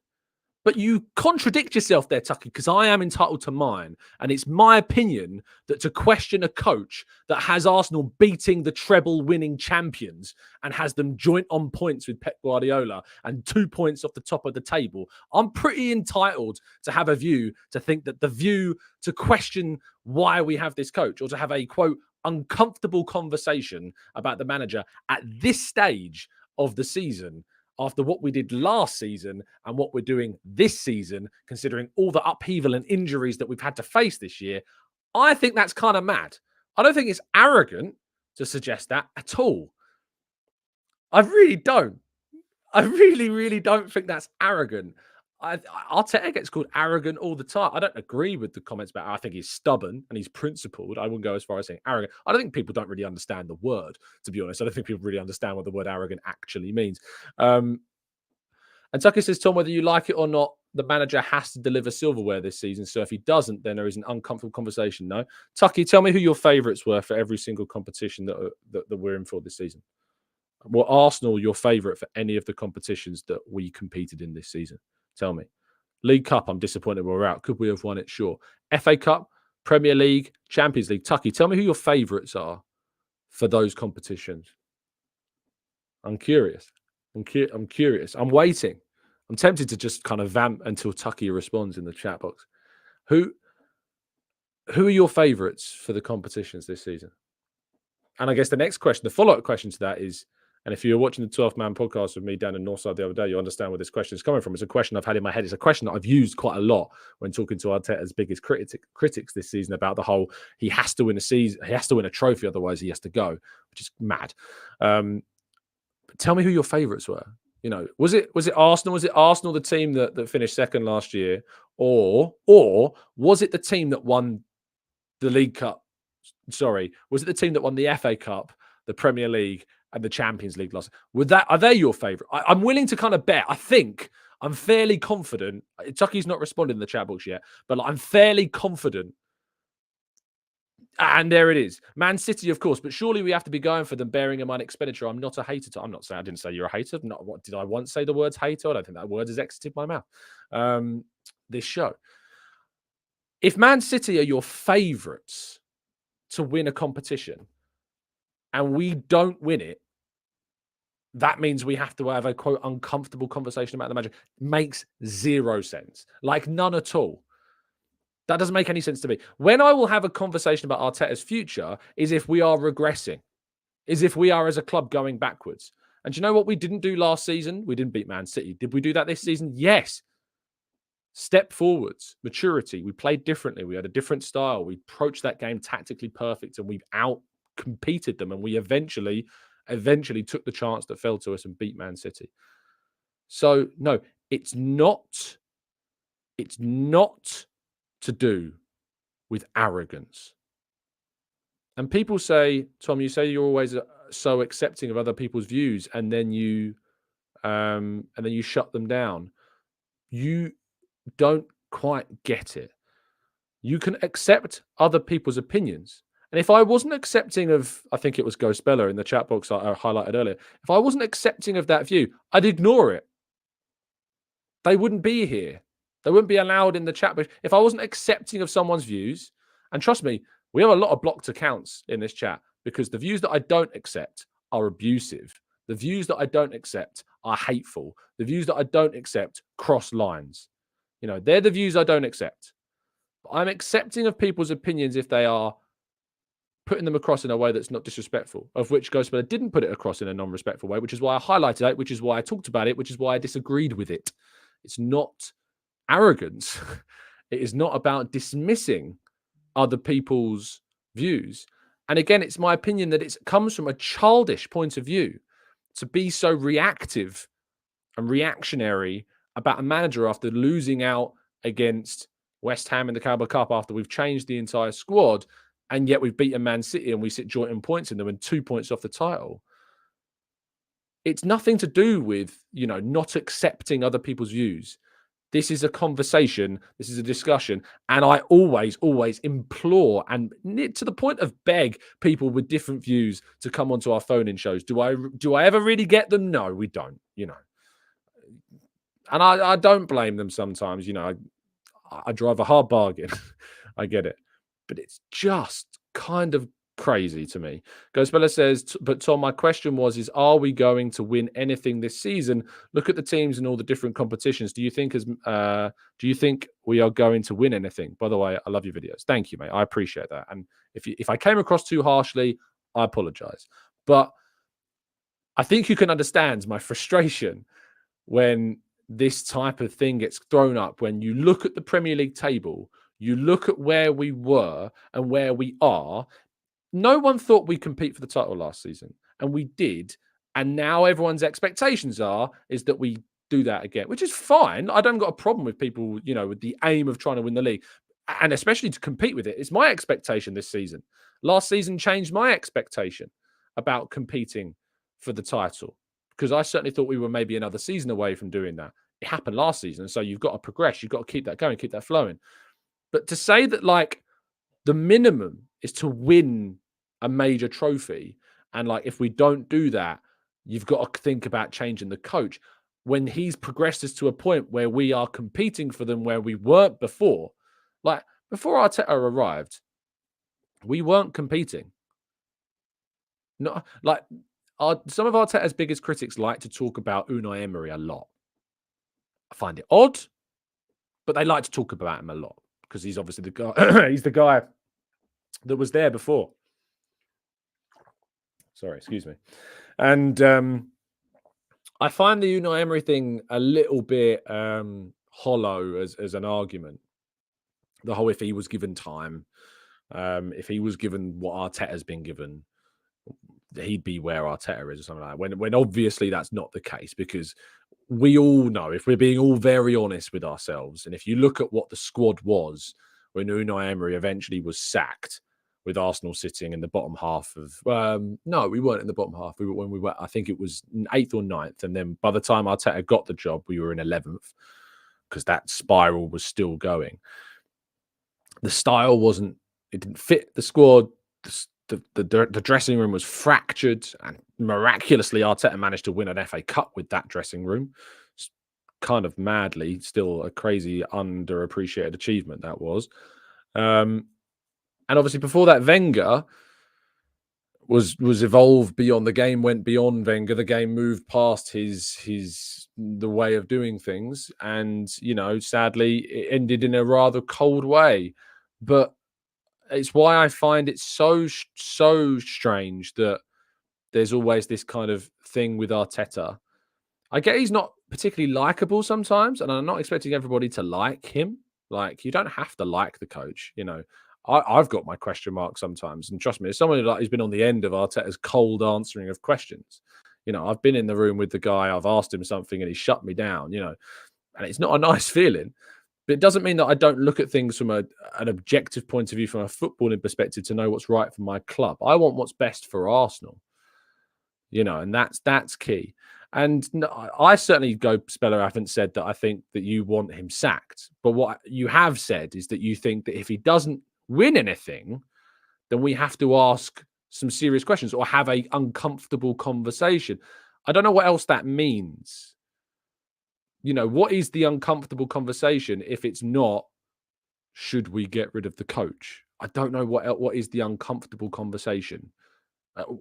But you contradict yourself there, Tucky, because I am entitled to mine. And it's my opinion that to question a coach that has Arsenal beating the treble-winning champions and has them joint on points with Pep Guardiola and 2 points off the top of the table, I'm pretty entitled to have a view, to think that the view to question why we have this coach or to have a, quote, uncomfortable conversation about the manager at this stage of the season, after what we did last season and what we're doing this season, considering all the upheaval and injuries that we've had to face this year, I think that's kind of mad. I don't think it's arrogant to suggest that at all. I really don't. I really, really don't think that's arrogant. Arteta gets called arrogant all the time. I don't agree with the comments about. I think he's stubborn and he's principled. I wouldn't go as far as saying arrogant. I don't think people don't really understand the word. To be honest, I don't think people really understand what the word arrogant actually means. And Tucker says, Tom, whether you like it or not, the manager has to deliver silverware this season. So if he doesn't, then there is an uncomfortable conversation. No, Tucky, tell me who your favourites were for every single competition that we're in for this season. Were Arsenal your favourite for any of the competitions that we competed in this season? Tell me. League Cup, I'm disappointed we're out. Could we have won it? Sure. FA Cup, Premier League, Champions League. Tucky, tell me who your favourites are for those competitions. I'm curious. I'm curious. I'm waiting. I'm tempted to just kind of vamp until Tucky responds in the chat box. Who are your favourites for the competitions this season? And I guess the next question, the follow-up question to that is, and if you were watching the 12-man podcast with me down in Northside the other day, you understand where this question is coming from. It's a question I've had in my head. It's a question that I've used quite a lot when talking to Arteta's biggest critics this season about the whole he has to win a season, he has to win a trophy, otherwise he has to go, which is mad. But tell me who your favourites were. You know, was it Arsenal? Was it Arsenal, the team that finished second last year, or was it the team that won the League Cup? Sorry, was it the team that won the FA Cup, the Premier League, and the Champions League loss? Are they your favourite? I'm willing to kind of bet. I think I'm fairly confident. Tucky's not responded in the chat box yet, but I'm fairly confident. And there it is. Man City, of course, but surely we have to be going for them, bearing in mind expenditure. I'm not a hater. I'm not saying, I didn't say you're a hater. Not what did I once say the words hater? I don't think that word has exited my mouth. This show. If Man City are your favourites to win a competition and we don't win it, that means we have to have a, quote, uncomfortable conversation about the manager. Makes zero sense. Like none at all. That doesn't make any sense to me. When I will have a conversation about Arteta's future is if we are regressing, is if we are as a club going backwards. And do you know what we didn't do last season? We didn't beat Man City. Did we do that this season? Yes. Step forwards, maturity. We played differently. We had a different style. We approached that game tactically perfect and we've out-competed them. And we eventually took the chance that fell to us and beat Man City. So, no, it's not to do with arrogance. And people say, Tom, you say you're always so accepting of other people's views, and then you shut them down. You don't quite get it. You can accept other people's opinions. And if I wasn't accepting of, I think it was Ghost Bella in the chat box I highlighted earlier, if I wasn't accepting of that view, I'd ignore it. They wouldn't be here. They wouldn't be allowed in the chat. But if I wasn't accepting of someone's views, and trust me, we have a lot of blocked accounts in this chat because the views that I don't accept are abusive. The views that I don't accept are hateful. The views that I don't accept cross lines. You know, they're the views I don't accept. But I'm accepting of people's opinions if they are putting them across in a way that's not disrespectful, of which Ghostbella didn't put it across in a non-respectful way, which is why I highlighted it, which is why I talked about it, which is why I disagreed with it. It's not arrogance. It is not about dismissing other people's views. And again, it's my opinion that it comes from a childish point of view to be so reactive and reactionary about a manager after losing out against West Ham in the Carabao Cup, after we've changed the entire squad, and yet we've beaten Man City and we sit joint in points in them and 2 points off the title. It's nothing to do with, you know, not accepting other people's views. This is a conversation. This is a discussion. And I always implore and to the point of beg people with different views to come onto our phone-in shows. Do I ever really get them? No, we don't, you know. And I don't blame them sometimes. I drive a hard bargain. I get it. But it's just kind of crazy to me. Ghostbella says, but Tom, my question is, are we going to win anything this season? Look at the teams and all the different competitions. Do you think we are going to win anything? By the way, I love your videos. Thank you, mate. I appreciate that. And if I came across too harshly, I apologize. But I think you can understand my frustration when this type of thing gets thrown up. When you look at the Premier League table, you look at where we were and where we are. No one thought we'd compete for the title last season, and we did. And now everyone's expectations is that we do that again, which is fine. I don't got a problem with people, with the aim of trying to win the league, and especially to compete with it. It's my expectation this season. Last season changed my expectation about competing for the title, because I certainly thought we were maybe another season away from doing that. It happened last season, so you've got to progress. You've got to keep that going, keep that flowing. But to say that, like, the minimum is to win a major trophy, and like, if we don't do that, you've got to think about changing the coach, when he's progressed us to a point where we are competing for them where we weren't before. Like, before Arteta arrived, we weren't competing. Not like some of Arteta's biggest critics like to talk about Unai Emery a lot. I find it odd, but they like to talk about him a lot because he's obviously the guy. He's the guy that was there before. Sorry, excuse me. And I find the Unai Emery thing a little bit hollow as an argument. The whole, if he was given time, if he was given what Arteta's been given, he'd be where Arteta is or something like that. When obviously that's not the case, because we all know, if we're being all very honest with ourselves, and if you look at what the squad was when Unai Emery eventually was sacked, with Arsenal sitting in the bottom half of... no, we weren't in the bottom half. I think it was 8th or 9th. And then by the time Arteta got the job, we were in 11th, because that spiral was still going. The style it didn't fit the squad. The dressing room was fractured, and miraculously Arteta managed to win an FA Cup with that dressing room. It's kind of madly, still a crazy underappreciated achievement that was. And obviously before that, Wenger was evolved beyond the game, went beyond Wenger. The game moved past the way of doing things, and sadly it ended in a rather cold way. But it's why I find it so strange that there's always this kind of thing with Arteta. I get he's not particularly likable sometimes, and I'm not expecting everybody to like him. Like, you don't have to like the coach, I've got my question marks sometimes, and trust me, as someone who's been on the end of Arteta's cold answering of questions, I've been in the room with the guy, I've asked him something and he shut me down, and it's not a nice feeling. But it doesn't mean that I don't look at things from an objective point of view, from a footballing perspective, to know what's right for my club. I want what's best for Arsenal, and that's key. And I certainly, Speller, haven't said that I think that you want him sacked. But what you have said is that you think that if he doesn't win anything, then we have to ask some serious questions or have a uncomfortable conversation. I don't know what else that means. What is the uncomfortable conversation if it's not, should we get rid of the coach? I don't know what is the uncomfortable conversation.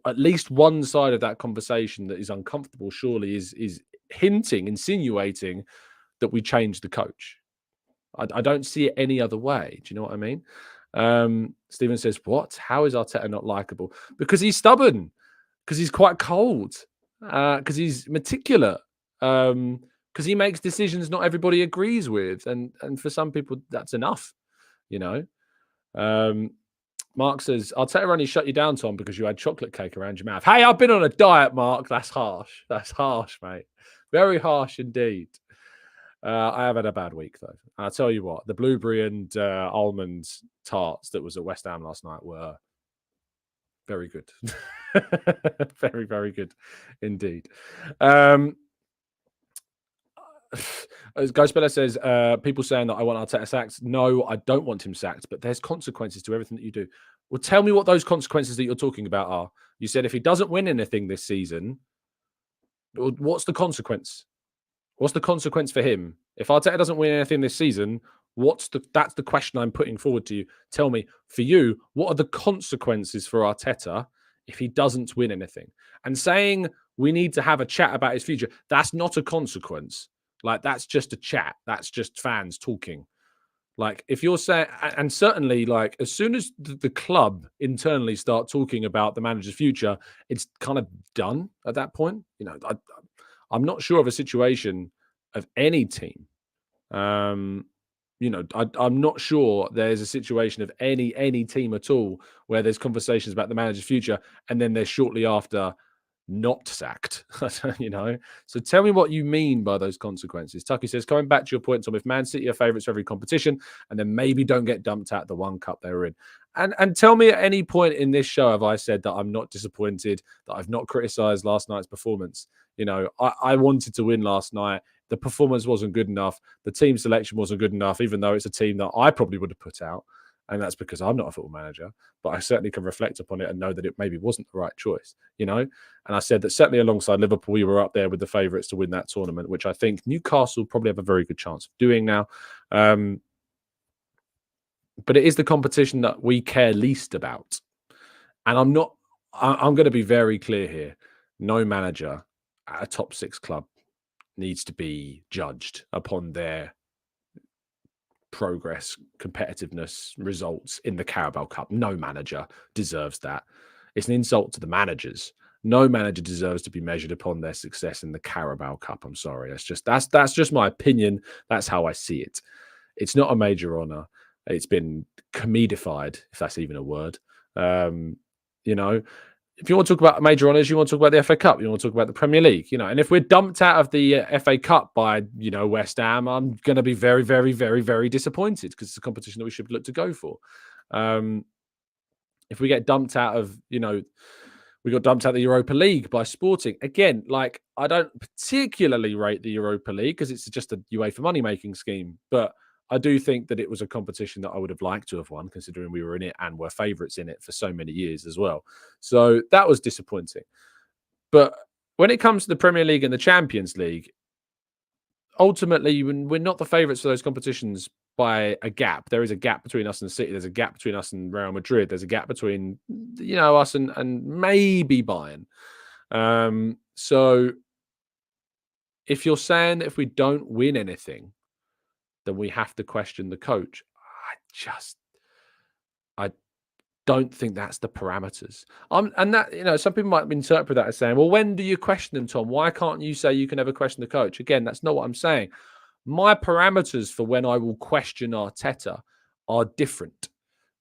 At least one side of that conversation that is uncomfortable surely is hinting, insinuating that we change the coach. I don't see it any other way. Do you know what I mean? Stephen says, what? How is Arteta not likable? Because he's stubborn, because he's quite cold, because he's meticulous, because he makes decisions not everybody agrees with. And for some people, that's enough, Mark says, Arteta only shut you down, Tom, because you had chocolate cake around your mouth. Hey, I've been on a diet, Mark. That's harsh. That's harsh, mate. Very harsh indeed. I have had a bad week, though. I'll tell you what, the blueberry and almond tarts that was at West Ham last night were very good. Very, very good indeed. As Ghostbella says, people saying that I want Arteta sacked. No, I don't want him sacked, but there's consequences to everything that you do. Well, tell me what those consequences that you're talking about are. You said if he doesn't win anything this season, what's the consequence? What's the consequence for him? If Arteta doesn't win anything this season, that's the question I'm putting forward to you. Tell me, for you, what are the consequences for Arteta if he doesn't win anything? And saying we need to have a chat about his future, that's not a consequence. Like, that's just a chat. That's just fans talking. Like, if you're saying, and certainly, like, as soon as the club internally start talking about the manager's future, it's kind of done at that point. I'm not sure of a situation of any team. I'm not sure there's a situation of any team at all where there's conversations about the manager's future, and then they're shortly after not sacked. So tell me what you mean by those consequences. Tucky says, coming back to your point, Tom, if Man City are favourites for every competition and then maybe don't get dumped out the one cup they were in. And tell me at any point in this show have I said that I'm not disappointed, that I've not criticised last night's performance. I wanted to win last night. The performance wasn't good enough. The team selection wasn't good enough, even though it's a team that I probably would have put out. And that's because I'm not a football manager, but I certainly can reflect upon it and know that it maybe wasn't the right choice, And I said that certainly alongside Liverpool, we were up there with the favourites to win that tournament, which I think Newcastle probably have a very good chance of doing now. But it is the competition that we care least about. And I'm going to be very clear here. No manager at a top 6 club needs to be judged upon their progress, competitiveness, results in the Carabao Cup. No manager deserves that. It's an insult to the managers. No manager deserves to be measured upon their success in the Carabao Cup. I'm sorry. That's just my opinion. That's how I see it. It's not a major honour. It's been comedified, if that's even a word. If you want to talk about major honours, you want to talk about the FA Cup, you want to talk about the Premier League, and if we're dumped out of the FA Cup by, West Ham, I'm going to be very, very, very, very disappointed because it's a competition that we should look to go for. If we get dumped out of, we got dumped out of the Europa League by Sporting. Again, like, I don't particularly rate the Europa League because it's just a UEFA money-making scheme, but I do think that it was a competition that I would have liked to have won, considering we were in it and were favourites in it for so many years as well. So that was disappointing. But when it comes to the Premier League and the Champions League, ultimately, we're not the favourites for those competitions by a gap. There is a gap between us and City. There's a gap between us and Real Madrid. There's a gap between, us and maybe Bayern. So if you're saying that if we don't win anything, then we have to question the coach. I don't think that's the parameters. And that, some people might interpret that as saying, well, when do you question them, Tom? Why can't you say you can never question the coach? Again, that's not what I'm saying. My parameters for when I will question Arteta are different.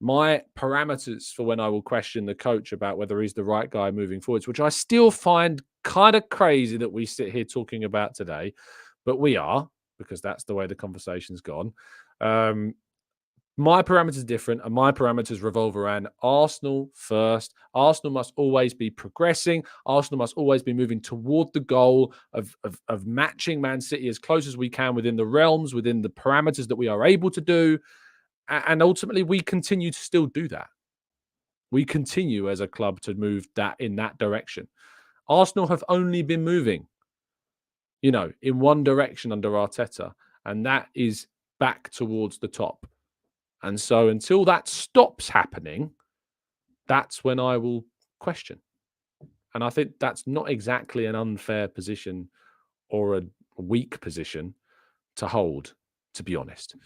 My parameters for when I will question the coach about whether he's the right guy moving forwards, which I still find kind of crazy that we sit here talking about today, but we are, because that's the way the conversation's gone. My parameters are different, and my parameters revolve around Arsenal first. Arsenal must always be progressing. Arsenal must always be moving toward the goal of matching Man City as close as we can within the realms, within the parameters that we are able to do. And ultimately, we continue to still do that. We continue as a club to move that in that direction. Arsenal have only been moving, in one direction under Arteta, and that is back towards the top. And so until that stops happening, that's when I will question. And I think that's not exactly an unfair position or a weak position to hold, to be honest.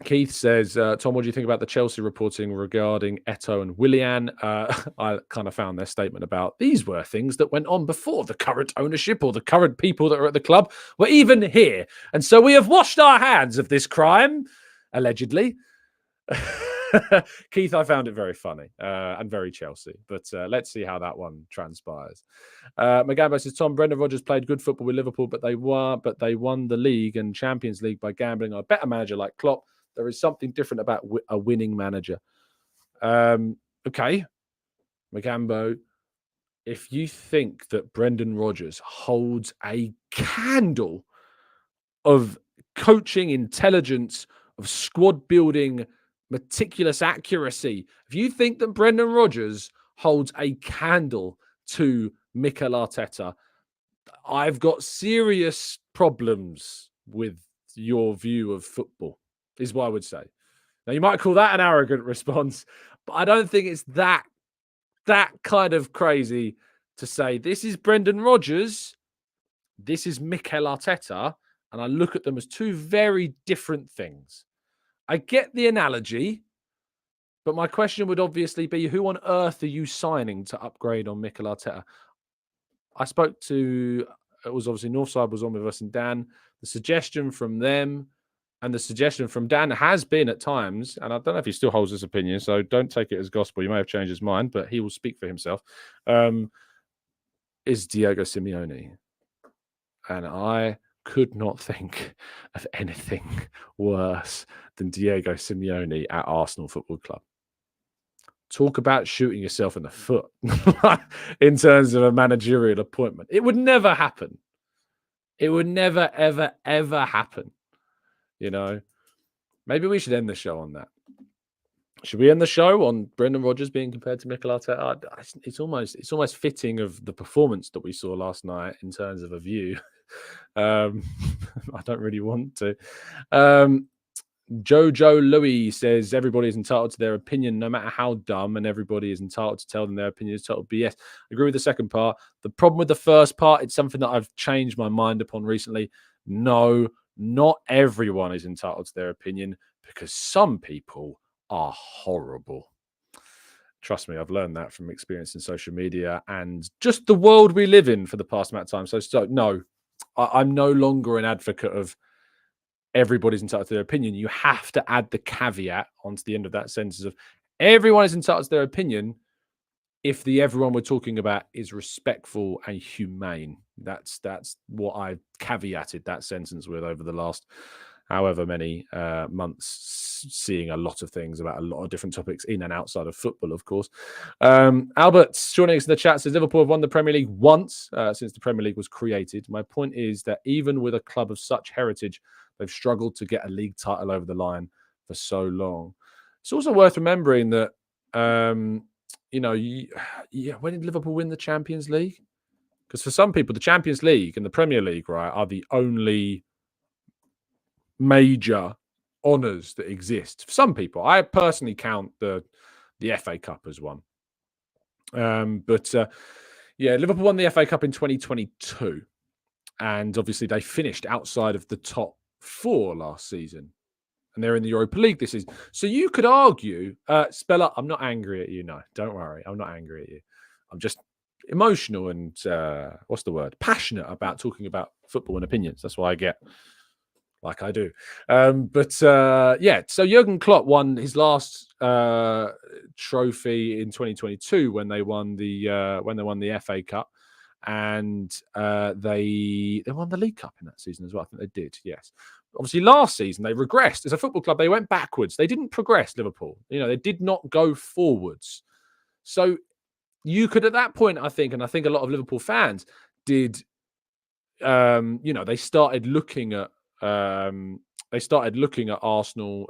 Keith says, Tom, what do you think about the Chelsea reporting regarding Eto'o and Willian? I kind of found their statement about these were things that went on before the current ownership or the current people that are at the club were even here. And so we have washed our hands of this crime, allegedly. Keith, I found it very funny and very Chelsea, but let's see how that one transpires. Magambo says, Tom, Brendan Rodgers played good football with Liverpool, but they won the league and Champions League by gambling on a better manager like Klopp. There is something different about a winning manager. Okay, Magambo, if you think that Brendan Rodgers holds a candle of coaching intelligence, of squad building, meticulous accuracy, if you think that Brendan Rodgers holds a candle to Mikel Arteta, I've got serious problems with your view of football, is what I would say. Now, you might call that an arrogant response, but I don't think it's that kind of crazy to say this is Brendan Rodgers, this is Mikel Arteta, and I look at them as two very different things. I get the analogy, but my question would obviously be, who on earth are you signing to upgrade on Mikel Arteta? I spoke to, it was obviously Northside was on with us and Dan. The suggestion from them and the suggestion from Dan has been at times, and I don't know if he still holds this opinion, so don't take it as gospel. You may have changed his mind, but he will speak for himself, is Diego Simeone. And I could not think of anything worse than Diego Simeone at Arsenal Football Club. Talk about shooting yourself in the foot in terms of a managerial appointment. It would never happen. It would never, ever, ever happen. You know, maybe we should end the show on that. Should we end the show on Brendan Rodgers being compared to Mikel Arteta? It's almost fitting of the performance that we saw last night in terms of a view. I don't really want to. Jojo Louis says everybody is entitled to their opinion, no matter how dumb, and everybody is entitled to tell them their opinion is total BS. I agree with the second part. The problem with the first part, it's something that I've changed my mind upon recently. No, not everyone is entitled to their opinion because some people are horrible. Trust me, I've learned that from experience in social media and just the world we live in for the past amount of time. So no, I'm no longer an advocate of everybody's entitled to their opinion. You have to add the caveat onto the end of that sentence of everyone is entitled to their opinion if the everyone we're talking about is respectful and humane. That's what I caveated that sentence with over the last however many months, seeing a lot of things about a lot of different topics in and outside of football, of course. Albert joining us in the chat says Liverpool have won the Premier League once since the Premier League was created. My point is that even with a club of such heritage, they've struggled to get a league title over the line for so long. It's also worth remembering that, when did Liverpool win the Champions League? Because for some people, the Champions League and the Premier League, right, are the only major honours that exist. For some people, I personally count the FA Cup as one. Liverpool won the FA Cup in 2022. And obviously they finished outside of the top 4 last season. And they're in the Europa League this season. So you could argue, Speller, I'm not angry at you, no. Don't worry. I'm not angry at you. I'm just emotional and, passionate about talking about football and opinions. That's why I get like I do. So Jurgen Klopp won his last trophy in 2022 when they won the FA Cup. And they won the League Cup in that season as well. I think they did, yes. Obviously, last season, they regressed. As a football club, they went backwards. They didn't progress, Liverpool. They did not go forwards. So you could, at that point, I think, and I think a lot of Liverpool fans did, they started looking at Arsenal.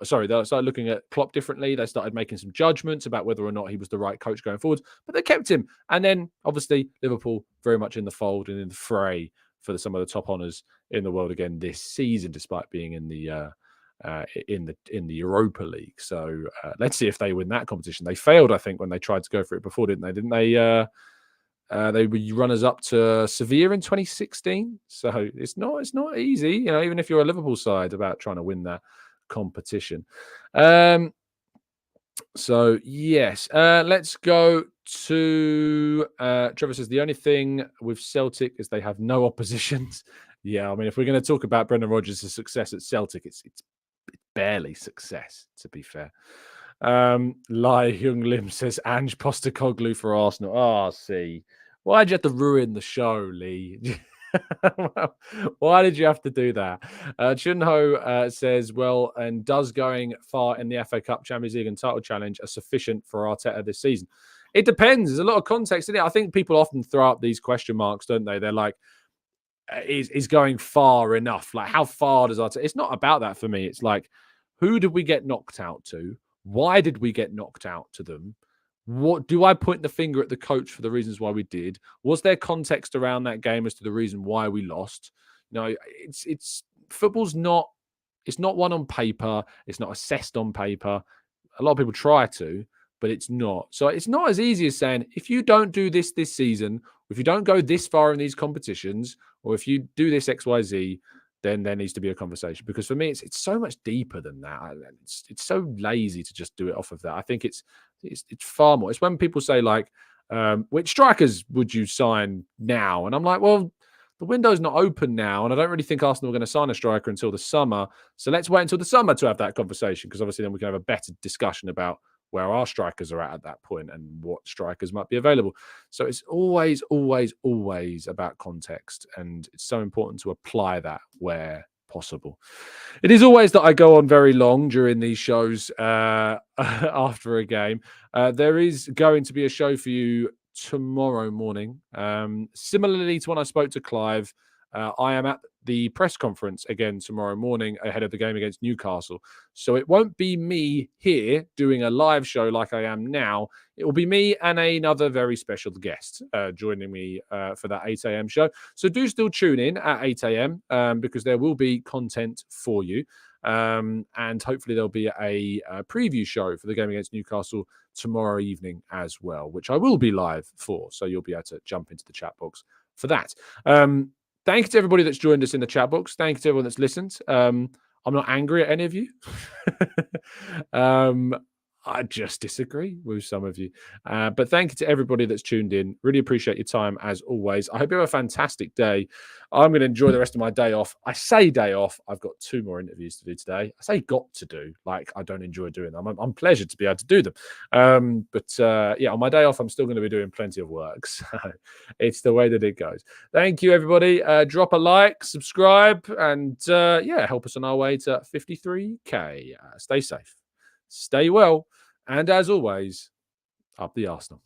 Sorry, they started looking at Klopp differently. They started making some judgments about whether or not he was the right coach going forward. But they kept him. And then, obviously, Liverpool very much in the fold and in the fray for some of the top honours in the world again this season, despite being in the Europa League. So let's see if they win that competition. They failed, I think, when they tried to go for it before, didn't they? Didn't they? They were runners up to Sevilla in 2016. So it's not easy, even if you're a Liverpool side, about trying to win that competition. So yes, let's go to Trevor says the only thing with Celtic is they have no oppositions. Yeah, I mean, if we're going to talk about Brendan Rodgers' success at Celtic, it's barely success, to be fair. Lai Hyung Lim says Ange Postecoglou for Arsenal. Oh, see, why'd you have to ruin the show, Lee? Why did you have to do that? Chunho says, well, and does going far in the FA Cup, Champions League and title challenge are sufficient for Arteta this season? It depends. There's a lot of context in it. I think people often throw up these question marks, don't they? They're like, is going far enough? Like, how far does Arteta? It's not about that for me. It's like, who did we get knocked out to? Why did we get knocked out to them? What do I point the finger at the coach for the reasons why we did? Was there context around that game as to the reason why we lost? No, it's football's not. It's not one on paper. It's not assessed on paper. A lot of people try to, but it's not. So it's not as easy as saying if you don't do this season, if you don't go this far in these competitions, or if you do this X Y Z, then there needs to be a conversation. Because for me, it's so much deeper than that. It's so lazy to just do it off of that. I think it's far more. It's when people say like, which strikers would you sign now? And I'm like, well, the window's not open now, and I don't really think Arsenal are going to sign a striker until the summer. So let's wait until the summer to have that conversation, because obviously then we can have a better discussion about where our strikers are at that point and what strikers might be available. So it's always, always, always about context, and it's so important to apply that where possible. It is always that I go on very long during these shows after a game. There is going to be a show for you tomorrow morning. Similarly to when I spoke to Clive, I am at the press conference again tomorrow morning ahead of the game against Newcastle. So it won't be me here doing a live show like I am now. It will be me and another very special guest joining me for that 8 a.m. show. So do still tune in at 8 a.m. Because there will be content for you. And hopefully there'll be a preview show for the game against Newcastle tomorrow evening as well, which I will be live for. So you'll be able to jump into the chat box for that. Thank you to everybody that's joined us in the chat box. Thank you to everyone that's listened. I'm not angry at any of you. I just disagree with some of you. But thank you to everybody that's tuned in. Really appreciate your time as always. I hope you have a fantastic day. I'm going to enjoy the rest of my day off. I say day off. I've got 2 more interviews to do today. I say got to do, like I don't enjoy doing them. I'm pleasured to be able to do them. Yeah, on my day off, I'm still going to be doing plenty of work. So it's the way that it goes. Thank you, everybody. Drop a like, subscribe, and help us on our way to 53K. Stay safe. Stay well. And as always, up the Arsenal.